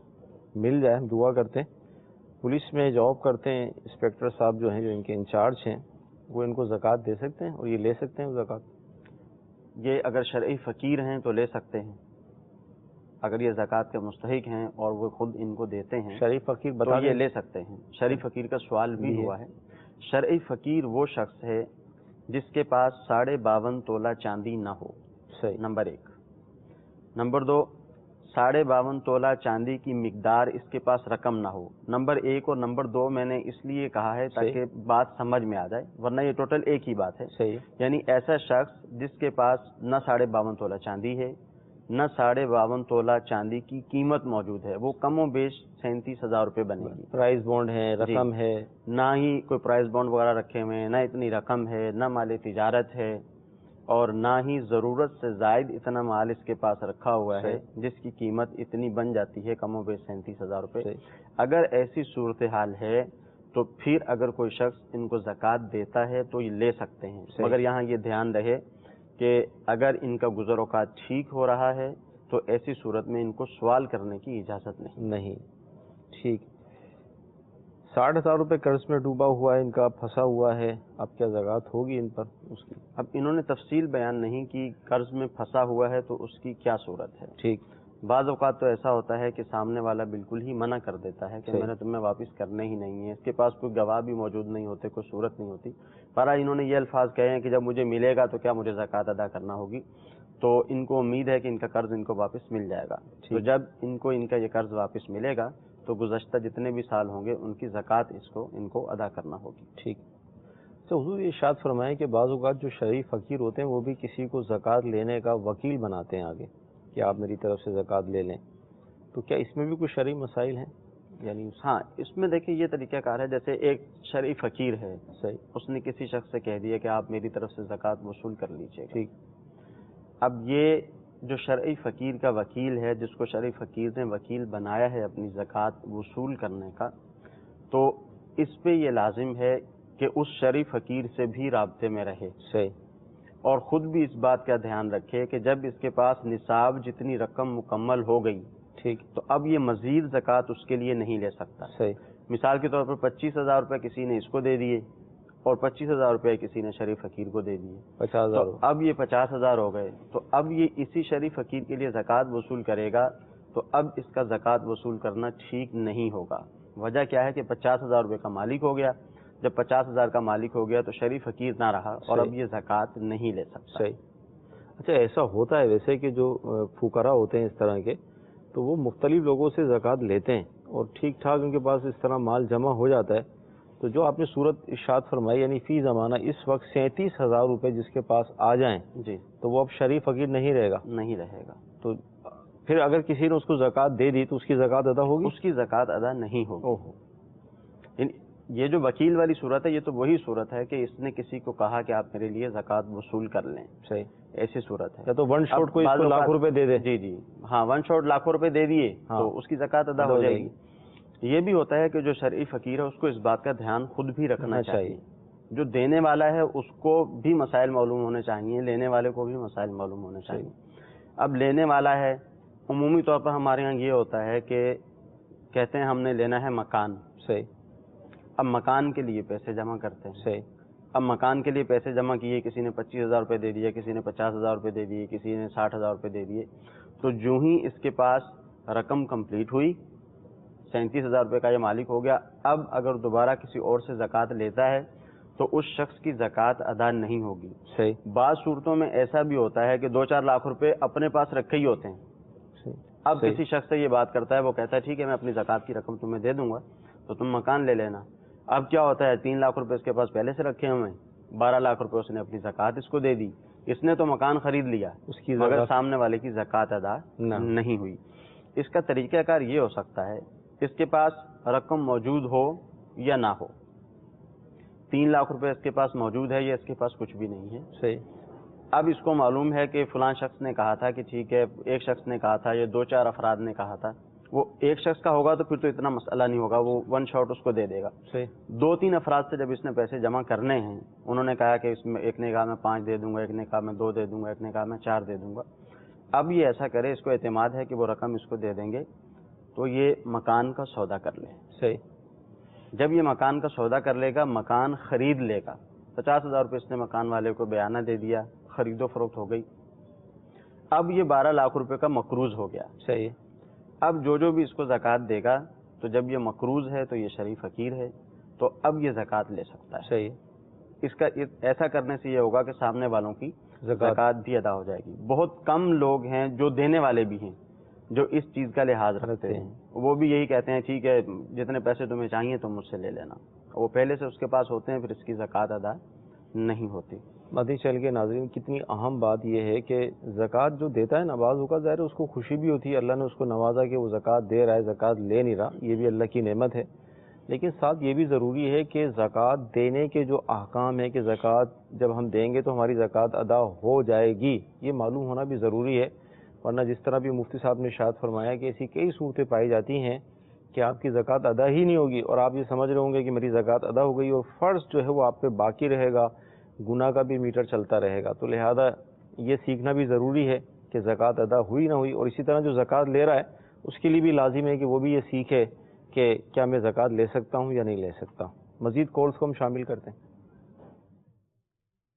مل جائے، ہم دعا کرتے ہیں. پولیس میں جاب کرتے ہیں انسپیکٹر صاحب جو ہیں، جو ان کے انچارج ہیں، وہ ان کو زکوٰۃ دے سکتے ہیں اور یہ لے سکتے ہیں زکوٰۃ؟ یہ اگر شرعی فقیر ہیں تو لے سکتے ہیں، اگر یہ زکوٰۃ کے مستحق ہیں اور وہ خود ان کو دیتے ہیں شرعی فقیر تو بتا یہ دیں. لے سکتے ہیں. شرعی فقیر کا سوال بھی جی ہوا ہے. شرعی فقیر وہ شخص ہے جس کے پاس 52.5 تولہ چاندی نہ ہو، صحیح. نمبر 1. نمبر 2، 52.5 تولہ چاندی کی مقدار اس کے پاس رقم نہ ہو. نمبر 1 اور نمبر 2 میں نے اس لیے کہا ہے تاکہ بات سمجھ میں آ جائے، ورنہ یہ ٹوٹل ایک ہی بات ہے. صحیح. یعنی ایسا شخص جس کے پاس نہ 52.5 تولہ چاندی ہے، نہ 52.5 تولہ چاندی کی قیمت موجود ہے، وہ کم و بیش 37,000 روپے بنے گی. پرائز بانڈ ہے، رقم ہے، نہ ہی کوئی پرائز بانڈ وغیرہ رکھے ہوئے ہیں، نہ اتنی رقم ہے، نہ مال تجارت ہے، اور نہ ہی ضرورت سے زائد اتنا مال اس کے پاس رکھا ہوا ہے جس کی قیمت اتنی بن جاتی ہے کم و بیش 37,000 روپے. اگر ایسی صورتحال ہے تو پھر اگر کوئی شخص ان کو زکوٰۃ دیتا ہے تو یہ لے سکتے ہیں، مگر یہاں یہ دھیان رہے کہ اگر ان کا گزر اوقات ٹھیک ہو رہا ہے تو ایسی صورت میں ان کو سوال کرنے کی اجازت نہیں. ٹھیک. 60,000 روپے قرض میں ڈوبا ہوا ہے، ان کا پھنسا ہوا ہے، اب کیا زکوٰۃ ہوگی ان پر اس کی؟ اب انہوں نے تفصیل بیان نہیں کی قرض میں پھنسا ہوا ہے تو اس کی کیا صورت ہے. ٹھیک. بعض اوقات تو ایسا ہوتا ہے کہ سامنے والا بالکل ہی منع کر دیتا ہے کہ میں نے تمہیں واپس کرنے ہی نہیں ہے، اس کے پاس کوئی گواہ بھی موجود نہیں ہوتے، کوئی صورت نہیں ہوتی. پر انہوں نے یہ الفاظ کہے ہیں کہ جب مجھے ملے گا تو کیا مجھے زکوٰۃ ادا کرنا ہوگی، تو ان کو امید ہے کہ ان کا قرض ان کو واپس مل جائے گا. تو جب ان کو ان کا یہ قرض واپس ملے گا تو گزشتہ جتنے بھی سال ہوں گے ان کی زکوٰۃ ان کو ادا کرنا ہوگی. ٹھیک. تو حضور یہ ارشاد فرمائیں کہ بعض اوقات جو شرعی فقیر ہوتے ہیں وہ بھی کسی کو زکوٰۃ لینے کا وکیل بناتے ہیں آگے کہ آپ میری طرف سے زکوٰۃ لے لیں، تو کیا اس میں بھی کوئی شرعی مسائل ہیں؟ یعنی ہاں، اس میں دیکھیں یہ طریقہ کار ہے، جیسے ایک شرعی فقیر ہے، صحیح، اس نے کسی شخص سے کہہ دیا کہ آپ میری طرف سے زکوٰۃ وصول کر لیجیے. ٹھیک. اب یہ جو شرعی فقیر کا وکیل ہے، جس کو شرعی فقیر نے وکیل بنایا ہے اپنی زکوٰۃ وصول کرنے کا، تو اس پہ یہ لازم ہے کہ اس شرعی فقیر سے بھی رابطے میں رہے. صحیح. اور خود بھی اس بات کا دھیان رکھے کہ جب اس کے پاس نصاب جتنی رقم مکمل ہو گئی، ٹھیک، تو اب یہ مزید زکوٰۃ اس کے لیے نہیں لے سکتا. صحیح. مثال کے طور پر 25,000 روپے کسی نے اس کو دے دیے اور 25,000 روپے کسی نے شرعی فقیر کو دے دیے، 50,000. تو اب یہ 50,000 ہو گئے، تو اب یہ اسی شرعی فقیر کے لیے زکوٰۃ وصول کرے گا، تو اب اس کا زکوٰۃ وصول کرنا ٹھیک نہیں ہوگا. وجہ کیا ہے کہ 50,000 روپے کا مالک ہو گیا، جب 50,000 کا مالک ہو گیا تو شرعی فقیر نہ رہا اور اب یہ زکوٰۃ نہیں لے سکتا. صحیح. اچھا ایسا ہوتا ہے ویسے کہ جو فقراء ہوتے ہیں اس طرح کے تو وہ مختلف لوگوں سے زکوٰۃ لیتے ہیں اور ٹھیک ٹھاک ان کے پاس اس طرح مال جمع ہو جاتا ہے, تو جو آپ نے صورت ارشاد فرمائی یعنی فی زمانہ اس وقت 37,000 روپے جس کے پاس آ جائیں جی تو وہ اب شرعی فقیر نہیں رہے گا. نہیں رہے گا. تو پھر اگر کسی نے اس کو زکوٰۃ دے دی تو اس کی زکوٰۃ ادا ہوگی؟ اس کی زکوٰۃ ادا نہیں ہوگی. اوہو. یہ جو وکیل والی صورت ہے یہ تو وہی صورت ہے کہ اس نے کسی کو کہا کہ آپ میرے لیے زکوٰۃ وصول کر لیں. صحیح. ایسی صورت ہے. یا تو ون شاٹ کوئی اس کو لاکھوں روپے دے دے. جی جی ہاں, ون شاٹ لاکھوں روپے دے دیے تو اس کی زکوٰۃ ادا ہو جائے گی. یہ بھی ہوتا ہے کہ جو شرعی فقیر ہے اس کو اس بات کا دھیان خود بھی رکھنا چاہیے. جو دینے والا ہے اس کو بھی مسائل معلوم ہونے چاہیے, لینے والے کو بھی مسائل معلوم ہونے چاہیے. اب لینے والا ہے عمومی طور پر ہمارے یہاں یہ ہوتا ہے کہ کہتے ہیں ہم نے لینا ہے مکان. صحیح. اب مکان کے لیے پیسے جمع کرتے ہیں. صحیح. اب مکان کے لیے پیسے جمع کیے, کسی نے 25,000 روپے دے دیے, کسی نے 50,000 روپے دے دیے, کسی نے 60,000 روپے دے دیے. تو جو ہی اس کے پاس رقم کمپلیٹ ہوئی 37,000 روپے کا یہ مالک ہو گیا, اب اگر دوبارہ کسی اور سے زکوٰۃ لیتا ہے تو اس شخص کی زکوٰۃ ادا نہیں ہوگی. صحیح. بعض صورتوں میں ایسا بھی ہوتا ہے کہ 2-4 لاکھ روپے اپنے پاس رکھے ہی ہوتے ہیں. اب کسی شخص سے یہ بات کرتا ہے, وہ کہتا ہے ٹھیک ہے میں اپنی زکوٰۃ کی رقم تمہیں دے دوں گا تو تم مکان لے لینا. اب کیا ہوتا ہے 3 لاکھ روپے اس کے پاس پہلے سے رکھے ہوئے ہیں, 12 لاکھ روپے اس نے اپنی زکوٰۃ اس کو دے دی. اس نے تو مکان خرید لیا, اس کی مگر سامنے والے کی زکوٰۃ ادا نہیں ہوئی. اس کا طریقہ کار یہ ہو سکتا ہے اس کے پاس رقم موجود ہو یا نہ ہو. 3 لاکھ روپے اس کے پاس موجود ہے یا اس کے پاس کچھ بھی نہیں ہے. صحیح. اب اس کو معلوم ہے کہ فلاں شخص نے کہا تھا کہ ٹھیک ہے, ایک شخص نے کہا تھا یا 2-4 افراد نے کہا تھا. وہ ایک شخص کا ہوگا تو پھر تو اتنا مسئلہ نہیں ہوگا, وہ ون شاٹ اس کو دے دے گا. صحیح. 2-3 افراد سے جب اس نے پیسے جمع کرنے ہیں, انہوں نے کہا کہ اس میں ایک نے کہا میں 5 دے دوں گا, ایک نے کہا میں 2 دے دوں گا, ایک نے کہا میں 4 دے دوں گا. اب یہ ایسا کرے, اس کو اعتماد ہے کہ وہ رقم اس کو دے دیں گے تو یہ مکان کا سودا کر لے. صحیح. جب یہ مکان کا سودا کر لے گا, مکان خرید لے گا. 50,000 روپے اس نے مکان والے کو بیانہ دے دیا, خرید و فروخت ہو گئی. اب یہ 12 لاکھ روپے کا مقروض ہو گیا. صحیح. اب جو بھی اس کو زکوٰۃ دے گا تو جب یہ مقروض ہے تو یہ شرعی فقیر ہے تو اب یہ زکوٰۃ لے سکتا ہے. صحیح. اس کا ایسا کرنے سے یہ ہوگا کہ سامنے والوں کی زکوٰۃ بھی ادا ہو جائے گی. بہت کم لوگ ہیں جو دینے والے بھی ہیں جو اس چیز کا لحاظ رکھتے ہیں. وہ بھی یہی کہتے ہیں ٹھیک ہے جتنے پیسے تمہیں چاہیے تم مجھ سے لے لینا. وہ پہلے سے اس کے پاس ہوتے ہیں, پھر اس کی زکوٰۃ ادا نہیں ہوتی. مدنی چینل کے ناظرین, کتنی اہم بات یہ ہے کہ زکوٰۃ جو دیتا ہے نا, بعض اوقات ظاہر ہے اس کو خوشی بھی ہوتی ہے, اللہ نے اس کو نوازا کہ وہ زکوٰۃ دے رہا ہے, زکوٰۃ لے نہیں رہا, یہ بھی اللہ کی نعمت ہے. لیکن ساتھ یہ بھی ضروری ہے کہ زکوٰۃ دینے کے جو احکام ہیں کہ زکوٰۃ جب ہم دیں گے تو ہماری زکوٰۃ ادا ہو جائے گی, یہ معلوم ہونا بھی ضروری ہے. ورنہ جس طرح بھی مفتی صاحب نے ارشاد فرمایا کہ ایسی کئی صورتیں پائی جاتی ہیں کہ آپ کی زکوٰۃ ادا ہی نہیں ہوگی اور آپ یہ سمجھ رہے ہوں گے کہ میری زکوٰۃ ادا ہو گئی اور فرض جو ہے وہ آپ پہ باقی رہے گا, گناہ کا بھی میٹر چلتا رہے گا. تو لہذا یہ سیکھنا بھی ضروری ہے کہ زکوٰۃ ادا ہوئی نہ ہوئی, اور اسی طرح جو زکوٰۃ لے رہا ہے اس کے لیے بھی لازم ہے کہ وہ بھی یہ سیکھے کہ کیا میں زکوٰۃ لے سکتا ہوں یا نہیں لے سکتا. مزید کالس کو ہم شامل کرتے ہیں.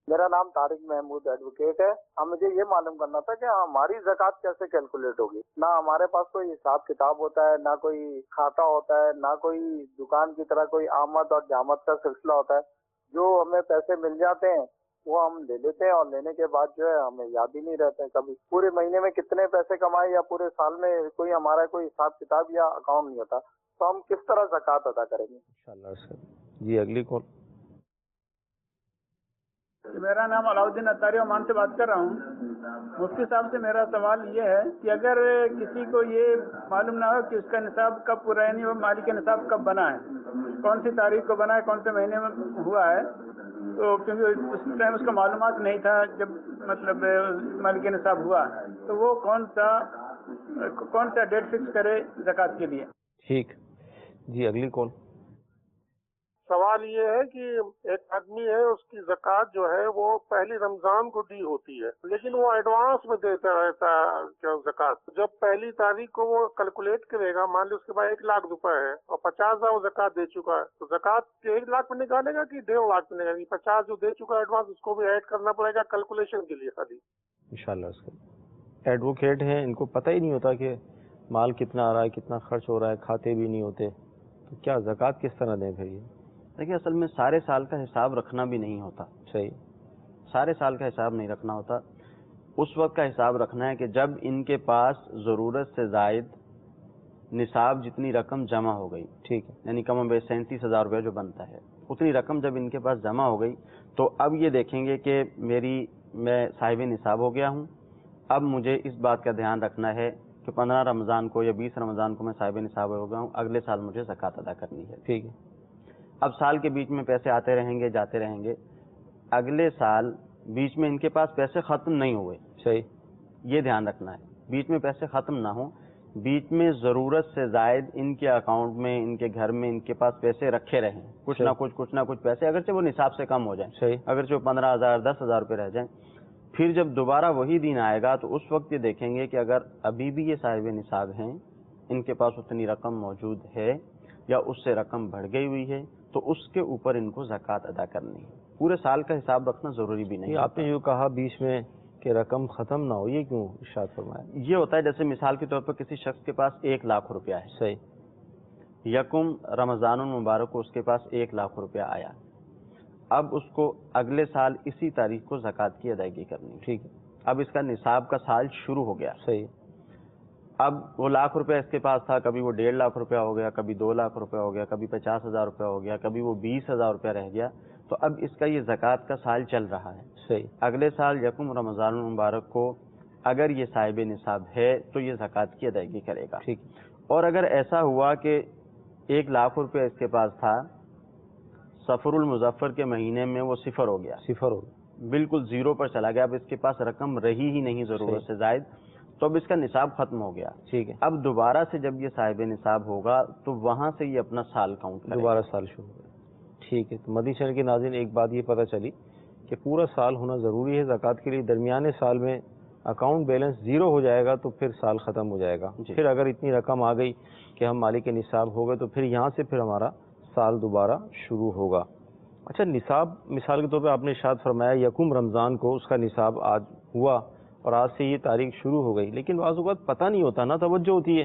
میرا نام طارق محمود ایڈوکیٹ ہے. ہم مجھے یہ معلوم کرنا تھا کہ ہماری زکوٰۃ کیسے کیلکولیٹ ہوگی. نہ ہمارے پاس کوئی حساب کتاب ہوتا ہے, نہ کوئی کھاتا ہوتا ہے, نہ کوئی دکان کی طرح کوئی آمد اور جامد کا سلسلہ ہوتا ہے. جو ہمیں پیسے مل جاتے ہیں وہ ہم لے لیتے ہیں اور لینے کے بعد جو ہے ہمیں یاد ہی نہیں رہتے ہیں کبھی پورے مہینے میں کتنے پیسے کمائے یا پورے سال میں کوئی ہمارا کوئی حساب کتاب یا اکاؤنٹ نہیں ہوتا. تو ہم کس طرح زکوٰۃ ادا کریں گے؟ انشاءاللہ سر. جی اگلی کال. میرا نام علاؤدین اتاری عمان سے بات کر رہا ہوں. مفتی صاحب سے میرا سوال یہ ہے کہ اگر کسی کو یہ معلوم نہ ہو کہ اس کا نصاب کب پورا ہے, وہ مالک کا نصاب کب بنا ہے, کون سی تاریخ کو بنا ہے, کون سے مہینے میں ہوا ہے, تو کیونکہ اس ٹائم اس کا معلومات نہیں تھا جب مطلب مالک نصاب ہوا, تو وہ کون سا ڈیٹ فکس کرے زکوٰۃ کے لیے. ٹھیک. جی اگلی کال. سوال یہ ہے کہ ایک آدمی ہے, اس کی زکوٰۃ جو ہے وہ پہلی رمضان کو دی ہوتی ہے, لیکن وہ ایڈوانس میں دیتا رہتا ہے زکوٰۃ. جب پہلی تاریخ کو وہ کیلکولیٹ کرے گا, مان لو اس کے پاس 1 لاکھ روپے ہے اور 50,000 وہ زکوٰۃ دے چکا ہے, تو زکوٰۃ 1 لاکھ میں نکالے گا کہ 1.5 لاکھ میں نکالے گا؟ 50 جو دے چکا ہے ایڈوانس اس کو بھی ایڈ کرنا پڑے گا کیلکولیشن کے لیے خالی. انشاءاللہ سر. ایڈوکیٹ ہیں, ان کو پتہ ہی نہیں ہوتا کہ مال کتنا آ رہا ہے, کتنا خرچ ہو رہا ہے, کھاتے بھی نہیں ہوتے, تو کیا زکوٰۃ کس طرح دیں پھر یہ؟ دیکھیے اصل میں سارے سال کا حساب رکھنا بھی نہیں ہوتا. صحیح. سارے سال کا حساب نہیں رکھنا ہوتا. اس وقت کا حساب رکھنا ہے کہ جب ان کے پاس ضرورت سے زائد نصاب جتنی رقم جمع ہو گئی, ٹھیک ہے, یعنی کم و بیش 37,000 روپے جو بنتا ہے, اتنی رقم جب ان کے پاس جمع ہو گئی تو اب یہ دیکھیں گے کہ میں صاحب نصاب ہو گیا ہوں. اب مجھے اس بات کا دھیان رکھنا ہے کہ 15 رمضان کو یا 20 رمضان کو میں صاحب نصاب ہو گیا ہوں, اگلے سال مجھے زکوٰۃ ادا کرنی ہے. ٹھیک ہے. اب سال کے بیچ میں پیسے آتے رہیں گے جاتے رہیں گے, اگلے سال بیچ میں ان کے پاس پیسے ختم نہیں ہوئے. صحیح. یہ دھیان رکھنا ہے, بیچ میں پیسے ختم نہ ہوں, بیچ میں ضرورت سے زائد ان کے اکاؤنٹ میں, ان کے گھر میں ان کے پاس پیسے رکھے رہیں, کچھ نہ کچھ پیسے, اگرچہ وہ نصاب سے کم ہو جائیں, صحیح, اگرچہ وہ 15,000 10,000 روپے رہ جائیں. پھر جب دوبارہ وہی دن آئے گا تو اس وقت یہ دیکھیں گے کہ اگر ابھی بھی یہ صاحب نصاب ہیں, ان کے پاس اتنی رقم موجود ہے یا اس سے رقم بڑھ گئی ہوئی ہے, تو اس کے اوپر ان کو زکوٰۃ ادا کرنی ہے. پورے سال کا حساب رکھنا ضروری بھی نہیں. آپ نے جو کہا بیچ میں کہ رقم ختم نہ ہو, یہ کیوں ارشاد فرمایا؟ یہ ہوتا ہے جیسے مثال کے طور پر کسی شخص کے پاس 1 لاکھ روپیہ ہے. صحیح. یکم رمضان المبارک کو اس کے پاس 1 لاکھ روپیہ آیا, اب اس کو اگلے سال اسی تاریخ کو زکوٰۃ کی ادائیگی کرنی ہے. ٹھیک ہے. اب اس کا نصاب کا سال شروع ہو گیا. صحیح. اب وہ لاکھ روپیہ اس کے پاس تھا, کبھی وہ 1.5 لاکھ روپیہ ہو گیا, کبھی 2 لاکھ روپیہ ہو گیا, کبھی 50,000 روپیہ ہو گیا, کبھی وہ 20,000 روپیہ رہ گیا. تو اب اس کا یہ زکوٰۃ کا سال چل رہا ہے. صحیح. اگلے سال یکم رمضان المبارک کو اگر یہ صاحب نصاب ہے تو یہ زکوٰۃ کی ادائیگی کرے گا. ٹھیک. اور اگر ایسا ہوا کہ 1 لاکھ روپیہ اس کے پاس تھا, سفر المظفر کے مہینے میں وہ صفر ہو گیا, بالکل زیرو پر چلا گیا, اب اس کے پاس رقم رہی ہی نہیں ضرورت سے زائد, تو اب اس کا نصاب ختم ہو گیا. ٹھیک ہے. اب دوبارہ سے جب یہ صاحب نصاب ہوگا تو وہاں سے یہ اپنا سال کاؤنٹ کرے گا, دوبارہ سال شروع ہوگا. ٹھیک ہے. تو مدنی چینل کے ناظرین ایک بات یہ پتہ چلی کہ پورا سال ہونا ضروری ہے زکوٰۃ کے لیے. درمیانے سال میں اکاؤنٹ بیلنس زیرو ہو جائے گا تو پھر سال ختم ہو جائے گا. پھر اگر اتنی رقم آ گئی کہ ہم مالک نصاب ہو گئے تو پھر یہاں سے پھر ہمارا سال دوبارہ شروع ہوگا. اچھا, نصاب مثال کے طور پہ آپ نے ارشاد فرمایا یکم رمضان کو اس کا نصاب آج ہوا اور آج سے یہ تاریخ شروع ہو گئی, لیکن بعض اوقات پتہ نہیں ہوتا نا, توجہ ہوتی ہے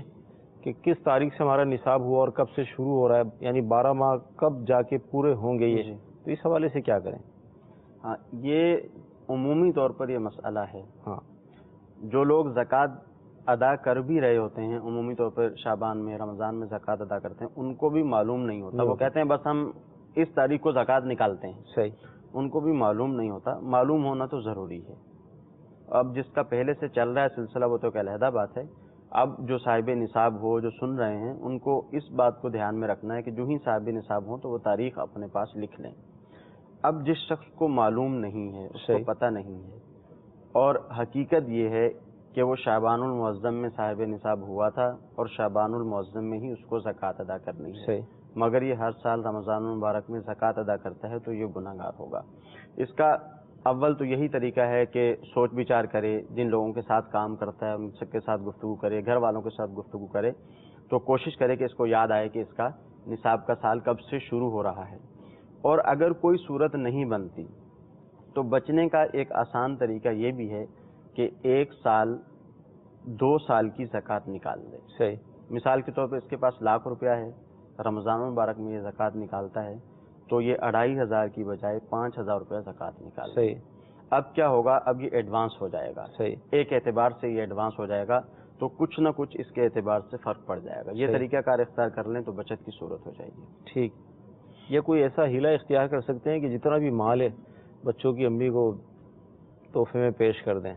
کہ کس تاریخ سے ہمارا نصاب ہوا اور کب سے شروع ہو رہا ہے, یعنی 12 ماہ کب جا کے پورے ہوں گے یہ. تو اس حوالے سے کیا کریں؟ ہاں, یہ عمومی طور پر یہ مسئلہ ہے. ہاں, جو لوگ زکوٰۃ ادا کر بھی رہے ہوتے ہیں, عمومی طور پر شعبان میں رمضان میں زکوٰۃ ادا کرتے ہیں, ان کو بھی معلوم نہیں ہوتا. وہ کہتے ہیں بس ہم اس تاریخ کو زکوٰۃ نکالتے ہیں. صحیح. ان کو بھی معلوم نہیں ہوتا. معلوم ہونا تو ضروری ہے. اب جس کا پہلے سے چل رہا ہے سلسلہ وہ تو ایک علیحدہ بات ہے. اب جو صاحب نصاب ہو, جو سن رہے ہیں, ان کو اس بات کو دھیان میں رکھنا ہے کہ جو ہی صاحب نصاب ہوں تو وہ تاریخ اپنے پاس لکھ لیں. اب جس شخص کو معلوم نہیں ہے, اس کو پتہ نہیں ہے, اور حقیقت یہ ہے کہ وہ شعبان المعظم میں صاحب نصاب ہوا تھا اور شعبان المعظم میں ہی اس کو زکوٰۃ ادا کرنی ہے, مگر یہ ہر سال رمضان المبارک میں زکوٰۃ ادا کرتا ہے تو یہ گناہ گار ہوگا. اس کا اول تو یہی طریقہ ہے کہ سوچ بچار کرے, جن لوگوں کے ساتھ کام کرتا ہے ان سب کے ساتھ گفتگو کرے, گھر والوں کے ساتھ گفتگو کرے, تو کوشش کرے کہ اس کو یاد آئے کہ اس کا نصاب کا سال کب سے شروع ہو رہا ہے. اور اگر کوئی صورت نہیں بنتی تو بچنے کا ایک آسان طریقہ یہ بھی ہے کہ 1 سال 2 سال کی زکوٰۃ نکال دے. صحیح. مثال کے طور پہ اس کے پاس 1 لاکھ روپیہ ہے, رمضان المبارک میں یہ زکوٰۃ نکالتا ہے تو یہ 2,500 کی بجائے 5,000 روپیہ زکوٰۃ نکال. صحیح. اب کیا ہوگا, اب یہ ایڈوانس ہو جائے گا. صحیح. ایک اعتبار سے یہ ایڈوانس ہو جائے گا تو کچھ نہ کچھ اس کے اعتبار سے فرق پڑ جائے گا. یہ طریقہ کار اختیار کر لیں تو بچت کی صورت ہو جائے گی. ٹھیک. یہ کوئی ایسا ہیلا اختیار کر سکتے ہیں کہ جتنا بھی مال ہے بچوں کی امی کو تحفے میں پیش کر دیں؟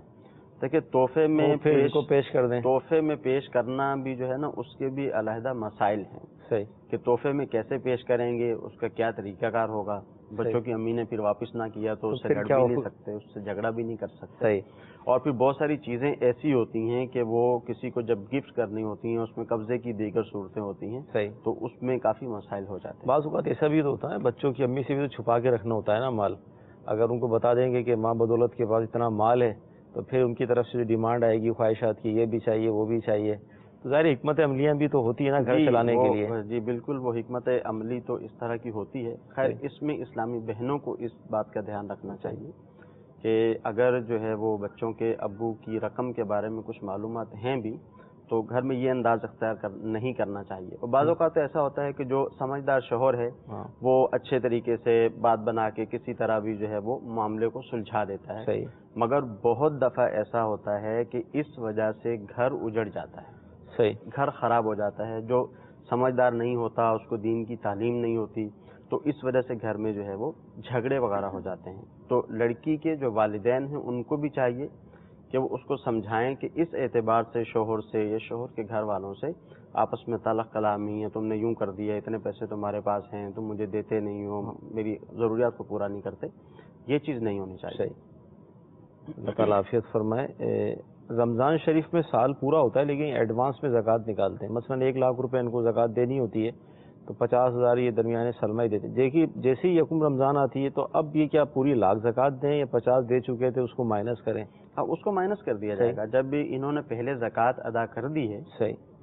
دیکھیے تحفے میں پیش کر دیں, تحفے میں پیش کرنا بھی جو ہے نا اس کے بھی علیحدہ مسائل ہیں. صحیح. کہ تحفے میں کیسے پیش کریں گے, اس کا کیا طریقہ کار ہوگا. بچوں کی امی نے پھر واپس نہ کیا تو اس سے لڑ بھی نہیں سکتے, اس سے جھگڑا بھی نہیں کر سکتے. صحیح. اور پھر بہت ساری چیزیں ایسی ہوتی ہیں کہ وہ کسی کو جب گفٹ کرنی ہوتی ہیں اس میں قبضے کی دیگر صورتیں ہوتی ہیں. صحیح. تو اس میں کافی مسائل ہو جاتے ہیں. بعض اوقات ایسا بھی تو ہوتا ہے, بچوں کی امی سے بھی تو چھپا کے رکھنا ہوتا ہے نا مال. اگر ان کو بتا دیں گے کہ ماں بدولت کے پاس اتنا مال ہے تو پھر ان کی طرف سے جو ڈیمانڈ آئے گی خواہشات کی, یہ بھی چاہیے وہ بھی چاہیے, تو ظاہر حکمت عملیاں بھی تو ہوتی ہے نا گھر چلانے کے لیے. جی بالکل, وہ حکمت عملی تو اس طرح کی ہوتی ہے. خیر اس میں اسلامی بہنوں کو اس بات کا دھیان رکھنا چاہیے کہ اگر جو ہے وہ بچوں کے ابو کی رقم کے بارے میں کچھ معلومات ہیں بھی تو گھر میں یہ انداز اختیار نہیں کرنا چاہیے. اور بعض اوقات ایسا ہوتا ہے کہ جو سمجھدار شوہر ہے وہ اچھے طریقے سے بات بنا کے کسی طرح بھی جو ہے وہ معاملے کو سلجھا دیتا ہے, مگر بہت دفعہ ایسا ہوتا ہے کہ اس وجہ سے گھر اجڑ جاتا ہے, گھر خراب ہو جاتا ہے. جو سمجھدار نہیں ہوتا, اس کو دین کی تعلیم نہیں ہوتی, تو اس وجہ سے گھر میں جو ہے وہ جھگڑے وغیرہ ہو جاتے ہیں. تو لڑکی کے جو والدین ہیں ان کو بھی چاہیے کہ وہ اس کو سمجھائیں کہ اس اعتبار سے شوہر سے یا شوہر کے گھر والوں سے آپس میں تعلق کلامی ہے, تم نے یوں کر دیا, اتنے پیسے تمہارے پاس ہیں, تم مجھے دیتے نہیں ہو, میری ضروریات کو پورا نہیں کرتے, یہ چیز نہیں ہونی چاہیے. اللہ تعالیٰ عافیت فرمائے. رمضان شریف میں سال پورا ہوتا ہے لیکن ایڈوانس میں زکوٰۃ نکالتے ہیں. مثلا 1 لاکھ روپے ان کو زکوٰۃ دینی ہوتی ہے تو 50,000 یہ درمیانے سلمہ ہی دیتے ہیں. دیکھیے جیسے ہی یکم رمضان آتی ہے تو اب یہ کیا پوری لاکھ زکوٰۃ دیں یا 50 دے چکے تھے اس کو مائنس کریں؟ ہاں, اس کو مائنس کر دیا جائے گا. جب بھی انہوں نے پہلے زکوٰۃ ادا کر دی ہے,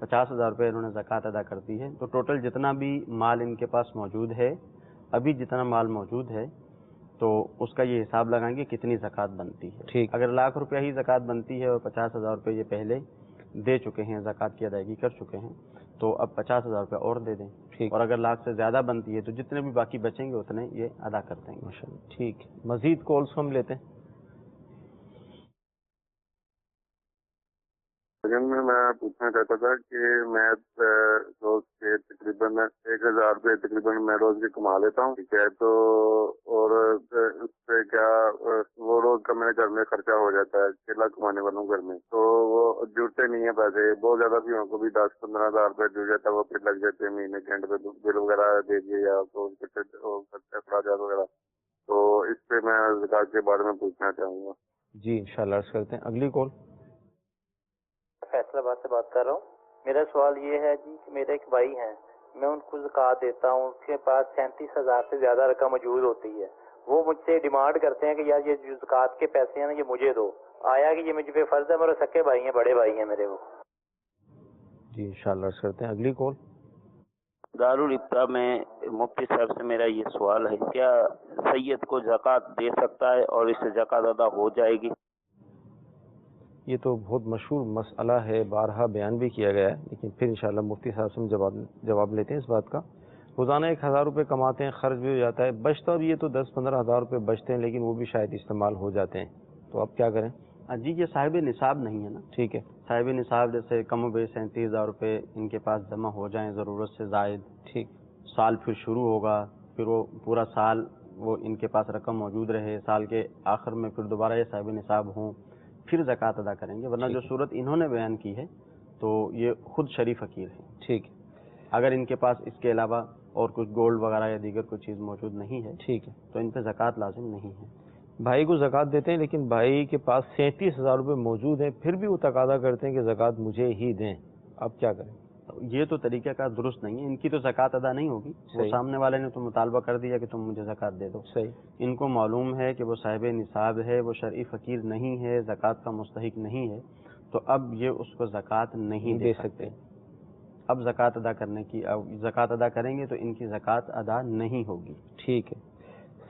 50,000 روپے انہوں نے زکوٰۃ ادا کر دی ہے, تو ٹوٹل جتنا بھی مال ان کے پاس موجود ہے, ابھی جتنا مال موجود ہے, تو اس کا یہ حساب لگائیں گے کتنی زکوٰۃ بنتی ہے. ٹھیک, اگر1 لاکھ روپیہ ہی زکوٰۃ بنتی ہے اور 50,000 روپے یہ پہلے دے چکے ہیں, زکوٰۃ کی ادائیگی کر چکے ہیں, تو اب 50,000 روپے اور دے دیں. اور اگر لاکھ سے زیادہ بنتی ہے تو جتنے بھی باقی بچیں گے اتنے یہ ادا کر دیں گے. ماشاءاللہ. ٹھیک, مزید کالس ہم لیتے ہیں. میں پوچھنا چاہتا تھا کہ میں روز کے تقریباً 1,000 روپے تقریباً میں روز کے کما لیتا ہوں, ٹھیک ہے, تو اور اس پہ کیا وہ روز کا میرے گھر میں خرچہ ہو جاتا ہے, 6 لاکھ کمانے والا ہوں گھر میں, تو وہ جڑتے نہیں ہیں پیسے بہت زیادہ بھی, ان کو بھی 10-15 ہزار روپے جڑ جاتا ہے, وہ پھر لگ جاتے ہیں مہینے کے اینڈ پہ بل وغیرہ دے دیے یا اخراجات وغیرہ. تو اس پہ میں زکوٰۃ کے بارے میں پوچھنا چاہوں گا. جی انشاءاللہ عرض کرتے ہیں. اگلی کال. فیصلہ آباد سے بات کر رہا ہوں. میرا سوال یہ ہے جی کہ میرے ایک بھائی ہیں, میں ان کو زکوٰۃ دیتا ہوں, اس کے پاس 37,000 سے زیادہ رقم موجود ہوتی ہے. وہ مجھ سے ڈیمانڈ کرتے ہیں کہ یار یہ جو زکوٰۃ کے پیسے ہیں نا یہ مجھے دو. آیا کہ یہ مجھ پہ فرض ہے, میرے سکے بھائی ہیں, بڑے بھائی ہیں میرے. وہ جی انشاءاللہ عرض کرتے ہیں. اگلی کال. دارالفتہ میں مفتی صاحب سے میرا یہ سوال ہے, کیا سید کو زکوٰۃ دے سکتا ہے اور اس سے زکوٰۃ ادا ہو جائے گی؟ یہ تو بہت مشہور مسئلہ ہے, بارہا بیان بھی کیا گیا ہے, لیکن پھر انشاءاللہ مفتی صاحب سے ہم جواب لیتے ہیں اس بات کا. روزانہ 1,000 روپے کماتے ہیں, خرچ بھی ہو جاتا ہے, بچتا بھی یہ تو 10-15 ہزار روپے بچتے ہیں, لیکن وہ بھی شاید استعمال ہو جاتے ہیں, تو اب کیا کریں؟ جی یہ صاحب نصاب نہیں ہے نا. ٹھیک ہے, صاحب نصاب جیسے کم و بیش 37,000 روپے ان کے پاس جمع ہو جائیں ضرورت سے زائد. ٹھیک, سال پھر شروع ہوگا, پھر وہ پورا سال وہ ان کے پاس رقم موجود رہے, سال کے آخر میں پھر دوبارہ یہ صاحب نصاب ہوں, پھر زکوٰۃ ادا کریں گے. ورنہ جو صورت انہوں نے بیان کی ہے تو یہ خود شریف فقیر ہے. ٹھیک, اگر ان کے پاس اس کے علاوہ اور کچھ گولڈ وغیرہ یا دیگر کوئی چیز موجود نہیں ہے, ٹھیک ہے, تو ان پہ زکوٰۃ لازم نہیں ہے. بھائی کو زکوٰۃ دیتے ہیں لیکن بھائی کے پاس 37,000 روپے موجود ہیں, پھر بھی وہ تقاضا کرتے ہیں کہ زکوٰۃ مجھے ہی دیں, اب کیا کریں؟ یہ تو طریقہ کا درست نہیں ہے. ان کی تو زکوٰۃ ادا نہیں ہوگی, وہ سامنے والے نے تو مطالبہ کر دیا کہ تم مجھے زکوٰۃ دے دو. صحیح, ان کو معلوم ہے کہ وہ صاحب نصاب ہے, وہ شرعی فقیر نہیں ہے, زکوٰۃ کا مستحق نہیں ہے, تو اب یہ اس کو زکوٰۃ نہیں دے سکتے. اب زکوٰۃ ادا کرنے کی زکوٰۃ ادا کریں گے تو ان کی زکوٰۃ ادا نہیں ہوگی. ٹھیک ہے,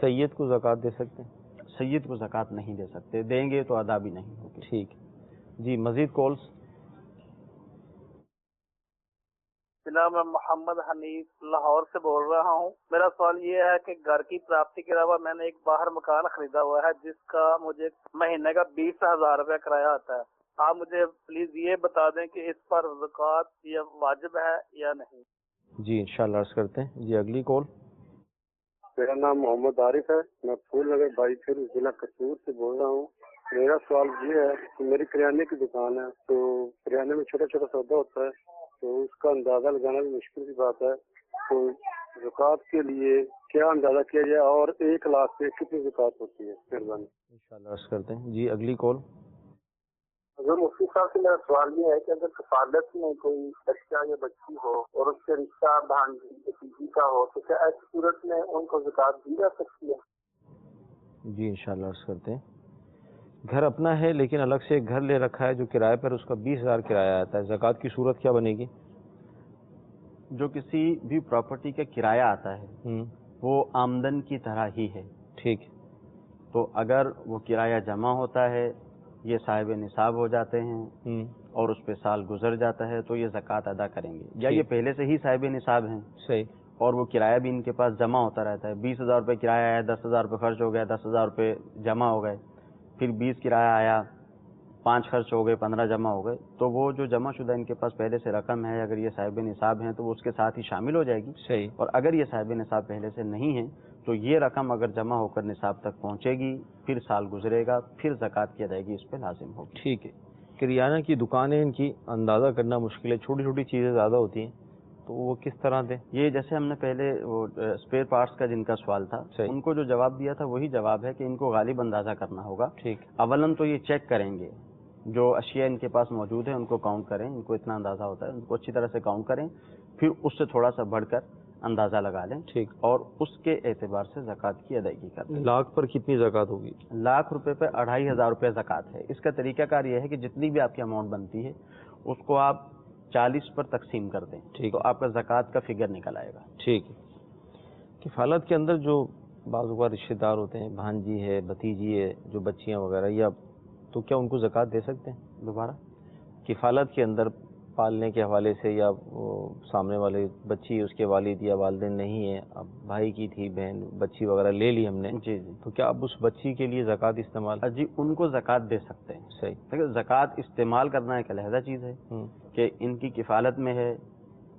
سید کو زکوٰۃ دے سکتے ہیں؟ سید کو زکوٰۃ نہیں دے سکتے, دیں گے تو ادا بھی نہیں ہوگی. ٹھیک, جی مزید کالس. جناب میں محمد حنیف لاہور سے بول رہا ہوں. میرا سوال یہ ہے کہ گھر کی پراپتی کے علاوہ میں نے ایک باہر مکان خریدا ہوا ہے جس کا مجھے مہینے کا 20,000 روپے کرایہ آتا ہے. آپ مجھے پلیز یہ بتا دیں کہ اس پر زکوٰۃ یہ واجب ہے یا نہیں. جی انشاءاللہ عرض کرتے ہیں. جی اگلی کال. میرا نام محمد عارف ہے, میں پھول نگر بائی پھر ضلع کسور سے بول رہا ہوں. میرا سوال یہ ہے کہ میری کریانے کی دکان ہے, تو کریانے میں چھوٹا چھوٹا سودا ہوتا ہے, تو اس کا اندازہ لگانا بھی مشکل کی بات ہے. تو زکوٰۃ کے لیے کیا اندازہ کیا جائے اور 1 لاکھ سے کتنی زکوٰۃ ہوتی ہے؟ مہربانی. انشاءاللہ عرض کرتے ہیں. جی اگلی کال. اگر مفتی صاحب سے میرا سوال یہ ہے کہ اگر کفالت میں کوئی بچہ یا بچی ہو اور اس کے رشتہ بھانجی بھتیجی کا ہو تو کیا ایسی صورت میں ان کو زکوٰۃ دی جا سکتی ہے؟ جی انشاءاللہ عرض کرتے ہیں. گھر اپنا ہے لیکن الگ سے ایک گھر لے رکھا ہے جو کرائے پر, اس کا 20,000 کرایہ آتا ہے, زکوٰۃ کی صورت کیا بنے گی؟ جو کسی بھی پراپرٹی کا کرایہ آتا ہے وہ آمدن کی طرح ہی ہے. ٹھیک, تو اگر وہ کرایہ جمع ہوتا ہے, یہ صاحب نصاب ہو جاتے ہیں, اور اس پہ سال گزر جاتا ہے تو یہ زکوٰۃ ادا کریں گے. یا ٹھیک. یہ پہلے سے ہی صاحب نصاب ہیں صحیح, اور وہ کرایہ بھی ان کے پاس جمع ہوتا رہتا ہے. 20,000 روپے کرایہ آیا, 10,000 روپے خرچ ہو گیا, 10,000 روپے جمع ہو گئے, پھر 20 کرایہ آیا, 5 خرچ ہو گئے, 15 جمع ہو گئے, تو وہ جو جمع شدہ ان کے پاس پہلے سے رقم ہے, اگر یہ صاحب نصاب ہیں تو وہ اس کے ساتھ ہی شامل ہو جائے گی. صحیح. اور اگر یہ صاحب نصاب پہلے سے نہیں ہے تو یہ رقم اگر جمع ہو کر نصاب تک پہنچے گی, پھر سال گزرے گا, پھر زکوٰۃ کی ادائیگی اس پہ لازم ہوگی. ٹھیک ہے. کریانہ کی دکانیں ان کی اندازہ کرنا مشکل ہے, چھوٹی چھوٹی چیزیں زیادہ ہوتی ہیں, تو وہ کس طرح دیں؟ یہ جیسے ہم نے پہلے وہ اسپیئر پارٹس کا جن کا سوال تھا, ان کو جو جواب دیا تھا وہی جواب ہے کہ ان کو غالب اندازہ کرنا ہوگا. ٹھیک. اولاً تو یہ چیک کریں گے, جو اشیاء ان کے پاس موجود ہیں ان کو کاؤنٹ کریں, ان کو اتنا اندازہ ہوتا ہے, ان کو اچھی طرح سے کاؤنٹ کریں, پھر اس سے تھوڑا سا بڑھ کر اندازہ لگا لیں. ٹھیک. اور اس کے اعتبار سے زکوٰۃ کی ادائیگی کریں. لاکھ پر کتنی زکوٰۃ ہوگی؟ لاکھ روپے پہ 2,500 روپے زکوٰۃ ہے. اس کا طریقہ کار یہ ہے کہ جتنی بھی آپ کی اماؤنٹ بنتی ہے اس کو آپ 40 پر تقسیم کر دیں, تو آپ کا زکوٰۃ کا فگر نکل آئے گا. ٹھیک ہے. کفالت کے اندر جو بعض اوقات رشتے دار ہوتے ہیں, بھانجی ہے, بھتیجی ہے, جو بچیاں وغیرہ, یا تو کیا ان کو زکوٰۃ دے سکتے ہیں دوبارہ؟ کفالت کے اندر پالنے کے حوالے سے, یا وہ سامنے والے بچی اس کے والد یا والدین نہیں ہیں, اب بھائی کی تھی بہن بچی وغیرہ لے لی ہم نے, جی جی, تو کیا اب اس بچی کے لیے زکوٰۃ استعمال؟ جی ان کو زکوٰۃ دے سکتے ہیں. صحیح. لیکن زکوٰۃ استعمال کرنا ایک علیحدہ چیز ہے کہ ان کی کفالت میں ہے,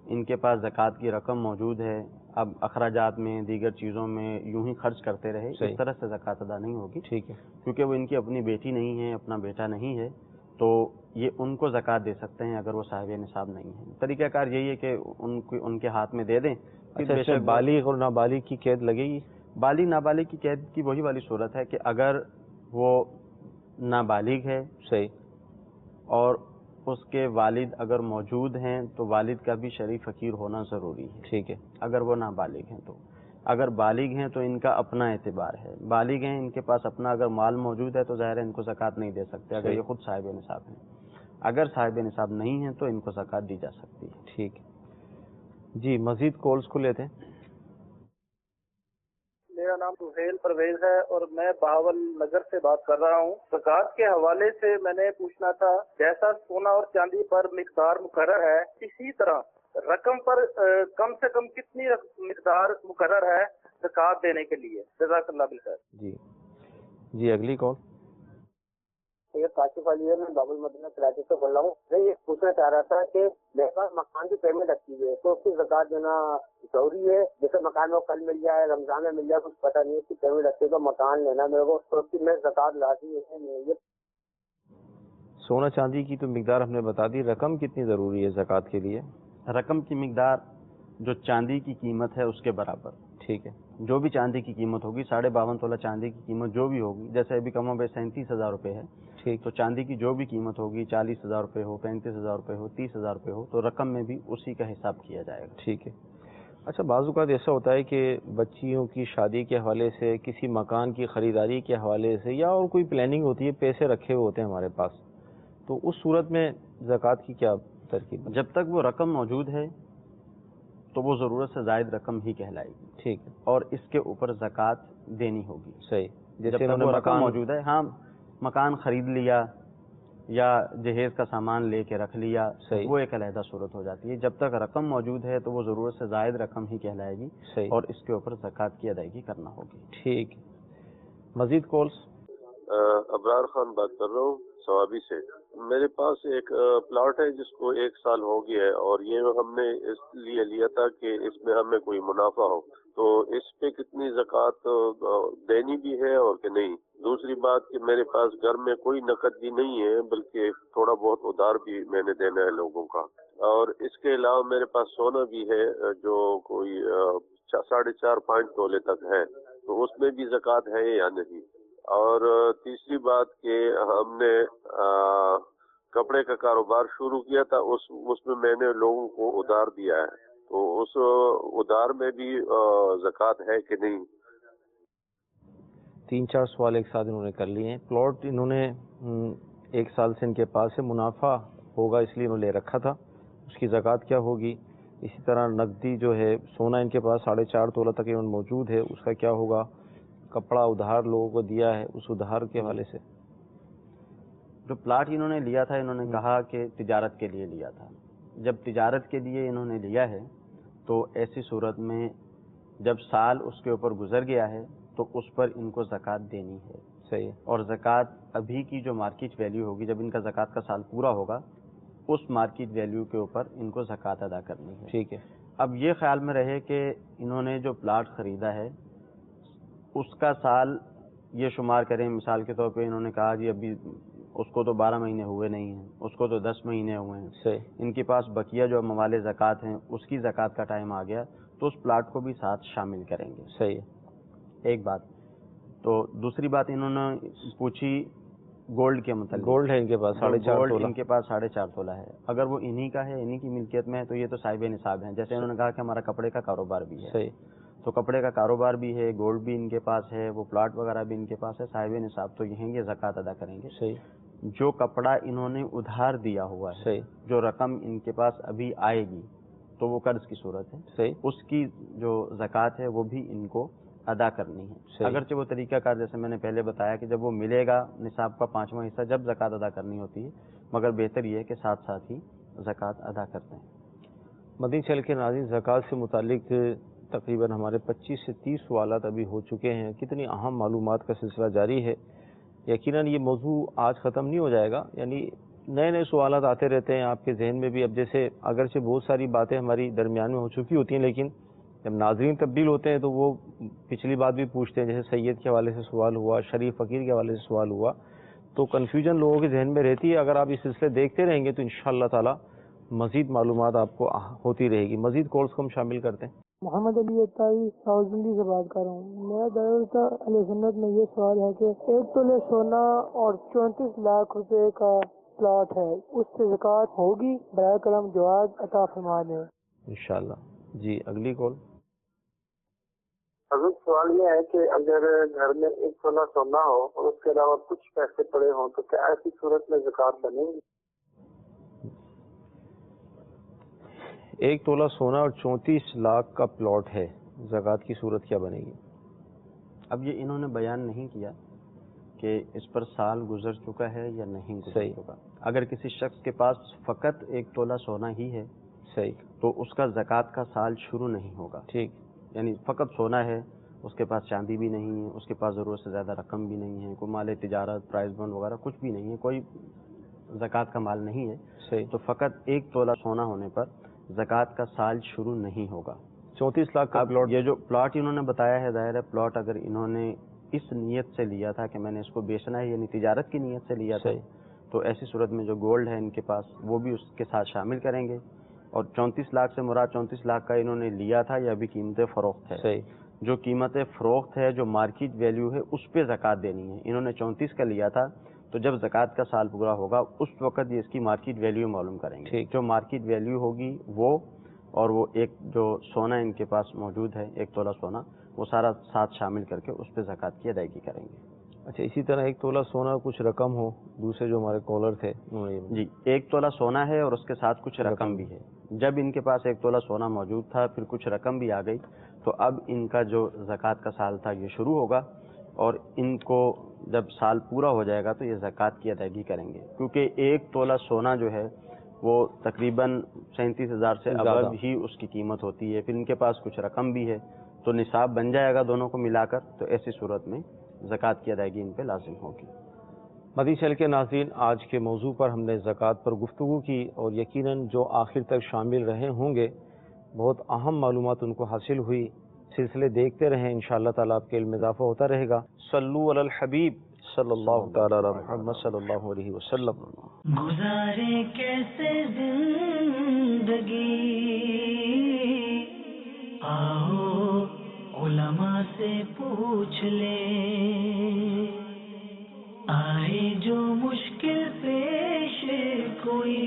ان کے پاس زکوٰۃ کی رقم موجود ہے, اب اخراجات میں دیگر چیزوں میں یوں ہی خرچ کرتے رہے, اس طرح سے زکوٰۃ ادا نہیں ہوگی. ٹھیک ہے. کیونکہ وہ ان کی اپنی بیٹی نہیں ہے, اپنا بیٹا نہیں ہے, تو یہ ان کو زکوٰۃ دے سکتے ہیں اگر وہ صاحب نصاب نہیں ہے. طریقہ کار یہی ہے کہ ان کے ہاتھ میں دے دیں. اچھا, اس میں بالغ اور نابالغ کی قید لگے گی؟ بالغ نابالغ کی قید کی وہی والی صورت ہے کہ اگر وہ نابالغ ہے, صحیح, اور اس کے والد اگر موجود ہیں تو والد کا بھی شرعی فقیر ہونا ضروری ہے. ٹھیک ہے. اگر وہ نابالغ ہیں تو, اگر بالغ ہیں تو ان کا اپنا اعتبار ہے. بالغ ہیں, ان کے پاس اپنا اگر مال موجود ہے تو ظاہر ہے ان کو زکوٰۃ نہیں دے سکتے اگر یہ خود صاحب نصاب ہیں. اگر صاحب نصاب نہیں ہیں تو ان کو زکوٰۃ دی جا سکتی ہے. ٹھیک ہے جی. مزید کالز کو لیتے ہیں. میرا نام سہیل پرویز ہے اور میں بہاول نگر سے بات کر رہا ہوں. زکوٰۃ کے حوالے سے میں نے پوچھنا تھا, جیسا سونا اور چاندی پر مقدار مقرر ہے اسی طرح رقم پر کم سے کم کتنی مقدار مقرر ہے زکوٰۃ دینے کے لیے؟ جزاک اللہ بالخیر. جی جی, اگلی کال. یہ کاشف علی ہے, میں بابل مدینہ کراچی سے بول رہا ہوں. میں یہ پوچھنا چاہ رہا تھا کہ میرے پاس مکان کی پیمنٹ رکھی ہوئی ہے تو اس کی زکوٰۃ دینا ضروری ہے؟ جیسے مکان میں کل مل جائے, رمضان میں مل جائے, کچھ پتہ نہیں, اس کی پیمنٹ رکھی تو مکان لینا میرے کو, تو اس کی میں زکوٰۃ لازمی ہے. سونا چاندی کی تو مقدار ہم نے بتا دی, رقم کتنی ضروری ہے زکوٰۃ کے لیے؟ رقم کی مقدار جو چاندی کی قیمت ہے اس کے برابر. ٹھیک ہے. جو بھی چاندی کی قیمت ہوگی, 52.5 تولہ چاندی کی قیمت جو بھی ہوگی, جیسے ابھی کم و بیش 37,000 روپے ہے, ٹھیک, تو چاندی کی جو بھی قیمت ہوگی 40,000 روپے ہو, 35,000 روپے ہو, 30,000 روپے ہو, تو رقم میں بھی اسی کا حساب کیا جائے گا. ٹھیک ہے. اچھا, بعض اوقات ایسا ہوتا ہے کہ بچیوں کی شادی کے حوالے سے, کسی مکان کی خریداری کے حوالے سے, یا اور کوئی پلاننگ ہوتی ہے, پیسے رکھے ہوئے ہوتے ہیں ہمارے پاس, تو اس صورت میں زکوٰۃ کی کیا ترکیب؟ جب تک وہ رقم موجود ہے تو وہ ضرورت سے زائد رقم ہی کہلائے گی. ٹھیک ہے. اور اس کے اوپر زکوٰۃ دینی ہوگی. صحیح. جب تک وہ رقم موجود ہے, ہاں مکان خرید لیا یا جہیز کا سامان لے کے رکھ لیا, وہ ایک علیحدہ صورت ہو جاتی ہے. جب تک رقم موجود ہے تو وہ ضرورت سے زائد رقم ہی کہلائے گی. صحیح. اور اس کے اوپر زکوٰۃ کی ادائیگی کرنا ہوگی. ٹھیک. مزید کالز. ابرار خان بات کر رہا ہوں سوابی سے. میرے پاس ایک پلاٹ ہے جس کو 1 سال ہو گیا ہے, اور یہ ہم نے اس لیے لیا تھا کہ اس میں ہمیں کوئی منافع ہو, تو اس پہ کتنی زکوٰۃ دینی بھی ہے اور کہ نہیں؟ دوسری بات کہ میرے پاس گھر میں کوئی نقد بھی نہیں ہے, بلکہ تھوڑا بہت ادھار بھی میں نے دینا ہے لوگوں کا, اور اس کے علاوہ میرے پاس سونا بھی ہے جو کوئی 4.5-5 تولے تک ہے, تو اس میں بھی زکوٰۃ ہے یا نہیں؟ اور تیسری بات کہ ہم نے کپڑے کا کاروبار شروع کیا تھا, اس میں نے لوگوں کو ادھار دیا ہے, تو اس ادھار میں بھی زکوٰۃ ہے کہ نہیں؟ 3-4 سوال ایک ساتھ انہوں نے کر لیے ہیں. پلاٹ انہوں نے 1 سال سے ان کے پاس ہے, منافع ہوگا اس لیے انہوں نے لے رکھا تھا, اس کی زکوٰۃ کیا ہوگی؟ اسی طرح نقدی جو ہے, سونا ان کے پاس 4.5 تولہ تقریباً موجود ہے, اس کا کیا ہوگا؟ کپڑا ادھار لوگوں کو دیا ہے, اس ادھار کے حوالے سے. جو پلاٹ انہوں نے لیا تھا انہوں نے کہا کہ تجارت کے لیے لیا تھا. جب تجارت کے لیے انہوں نے لیا ہے تو ایسی صورت میں جب سال اس کے اوپر گزر گیا ہے تو اس پر ان کو زکوٰۃ دینی ہے. صحیح. اور زکوٰۃ ابھی کی جو مارکیٹ ویلیو ہوگی جب ان کا زکوٰۃ کا سال پورا ہوگا اس مارکیٹ ویلیو کے اوپر ان کو زکوٰۃ ادا کرنی ہے. ٹھیک ہے. اب یہ خیال میں رہے کہ انہوں نے جو پلاٹ خریدا ہے اس کا سال یہ شمار کریں. مثال کے طور پہ انہوں نے کہا جی ابھی اس کو تو 12 مہینے ہوئے نہیں ہیں, اس کو تو 10 مہینے ہوئے ہیں. صحیح. ان کے پاس بقیہ جو موال زکوٰۃ ہیں اس کی زکوٰۃ کا ٹائم آ گیا تو اس پلاٹ کو بھی ساتھ شامل کریں گے. صحیح. ایک بات. تو دوسری بات انہوں نے پوچھی گولڈ کے متعلق. گولڈ ہے ان کے پاس 4.5 تولہ. ان کے پاس 4.5 تولہ ہے. اگر وہ انہی کا ہے, انہی کی ملکیت میں ہے تو یہ تو صاحب نصاب ہیں. جیسے انہوں نے کہا کہ ہمارا کپڑے کا کاروبار بھی ہے. صحیح. تو کپڑے کا کاروبار بھی ہے, گولڈ بھی ان کے پاس ہے, وہ پلاٹ وغیرہ بھی ان کے پاس ہے, صاحب نصاب تو یہ زکوٰۃ ادا کریں گے. صحیح. جو کپڑا انہوں نے ادھار دیا ہوا ہے, صحیح, جو رقم ان کے پاس ابھی آئے گی تو وہ قرض کی صورت ہے. صحیح. اس کی جو زکوٰۃ ہے وہ بھی ان کو ادا کرنی ہے. صحیح. اگرچہ وہ طریقہ کار جیسے میں نے پہلے بتایا کہ جب وہ ملے گا نصاب کا 5واں حصہ جب زکوٰۃ ادا کرنی ہوتی ہے, مگر بہتر یہ ہے کہ ساتھ ساتھ ہی زکوٰۃ ادا کرتے ہیں. مدنی چینل کے ناظرین, زکوٰۃ سے متعلق تقریباً ہمارے 25 سے 30 سوالات ابھی ہو چکے ہیں. کتنی اہم معلومات کا سلسلہ جاری ہے. یقیناً یہ موضوع آج ختم نہیں ہو جائے گا, یعنی نئے نئے سوالات آتے رہتے ہیں آپ کے ذہن میں بھی. اب جیسے اگرچہ بہت ساری باتیں ہماری درمیان میں ہو چکی ہوتی ہیں, لیکن جب ناظرین تبدیل ہوتے ہیں تو وہ پچھلی بات بھی پوچھتے ہیں. جیسے سید کے حوالے سے سوال ہوا, شریف فقیر کے حوالے سے سوال ہوا, تو کنفیوژن لوگوں کے ذہن میں رہتی ہے. اگر آپ یہ سلسلے دیکھتے رہیں گے تو انشاءاللہ تعالی مزید معلومات آپ کو ہوتی رہے گی. مزید کالز کو ہم شامل کرتے ہیں. محمد علی اتاری راولپنڈی سے بات کر رہا ہوں. میرا دراصل اہل سنت میں یہ سوال ہے کہ 1 تولے سونا اور 34 لاکھ روپے کا پلاٹ ہے, اس سے زکوٰۃ ہوگی؟ برائے کرم جواب عطا فرما دیں انشاءاللہ. جی اگلی کال. حضرت سوال یہ ہے کہ اگر گھر میں 1 تولہ سونا ہو اور اس کے علاوہ کچھ پیسے پڑے ہوں تو کیا ایسی صورت میں زکوٰۃ بنے گی؟ 1 تولہ سونا اور 34 لاکھ کا پلاٹ ہے, زکوٰۃ کی صورت کیا بنے گی؟ اب یہ انہوں نے بیان نہیں کیا کہ اس پر سال گزر چکا ہے یا نہیں گزر چکا. اگر کسی شخص کے پاس فقط 1 تولہ سونا ہی ہے صحیح تو اس کا زکوٰۃ کا سال شروع نہیں ہوگا. ٹھیک. یعنی فقط سونا ہے, اس کے پاس چاندی بھی نہیں ہے, اس کے پاس ضرورت سے زیادہ رقم بھی نہیں ہے, کوئی مال تجارت پرائز بانڈ وغیرہ کچھ بھی نہیں ہے, کوئی زکوٰۃ کا مال نہیں ہے. صحیح. تو فقط 1 تولہ سونا ہونے پر زکوٰۃ کا سال شروع نہیں ہوگا. 34 لاکھ کا پلاٹ. یہ جو پلاٹ انہوں نے بتایا ہے, ظاہر ہے پلاٹ اگر انہوں نے اس نیت سے لیا تھا کہ میں نے اس کو بیچنا ہے, یعنی تجارت کی نیت سے لیا تھا, تو ایسی صورت میں جو گولڈ ہے ان کے پاس وہ بھی اس کے ساتھ شامل کریں گے. اور 34 لاکھ سے مراد 34 لاکھ کا انہوں نے لیا تھا یا ابھی قیمت فروخت ہے؟ صحیح. جو قیمت فروخت ہے, جو مارکیٹ ویلیو ہے, اس پہ زکوٰۃ دینی ہے. انہوں نے 34 کا لیا تھا تو جب زکوٰۃ کا سال پورا ہوگا اس وقت یہ اس کی مارکیٹ ویلیو معلوم کریں گے. جو مارکیٹ ویلیو ہوگی وہ, اور وہ ایک جو سونا ان کے پاس موجود ہے 1 تولہ سونا, وہ سارا ساتھ شامل کر کے اس پہ زکوٰۃ کی ادائیگی کریں گے. اچھا, اسی طرح 1 تولہ سونا کچھ رقم ہو, دوسرے جو ہمارے کالر تھے جی 1 تولہ سونا ہے اور اس کے ساتھ کچھ رقم بھی ہے. جب ان کے پاس 1 تولہ سونا موجود تھا, پھر کچھ رقم بھی آ گئی, تو اب ان کا جو زکوٰۃ کا سال تھا یہ شروع ہوگا, اور ان کو جب سال پورا ہو جائے گا تو یہ زکوٰۃ کی ادائیگی کریں گے. کیونکہ 1 تولہ سونا جو ہے وہ تقریباً 37,000 سے ابو ہی اس کی قیمت ہوتی ہے. پھر ان کے پاس کچھ رقم بھی ہے تو نصاب بن جائے گا دونوں کو ملا کر, تو ایسی صورت میں زکوٰۃ کی ادائیگی ان پہ لازم ہوگی. مدنی چینل کے ناظرین, آج کے موضوع پر ہم نے زکوٰۃ پر گفتگو کی, اور یقیناً جو آخر تک شامل رہے ہوں گے بہت اہم معلومات ان کو حاصل ہوئی. سلسلے دیکھتے رہیں, انشاءاللہ تعالیٰ آپ کے علم میں اضافہ ہوتا رہے گا. صلو علی الحبیب صلی اللہ تعالی علی محمد صلی اللہ علیہ وسلم. گزارے کیسے زندگی, آؤ علماء سے پوچھ لیں, آئے جو مشکل پیش کوئی,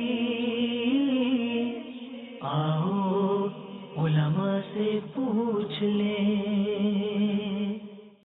آؤ علماء سے پوچھ لیں.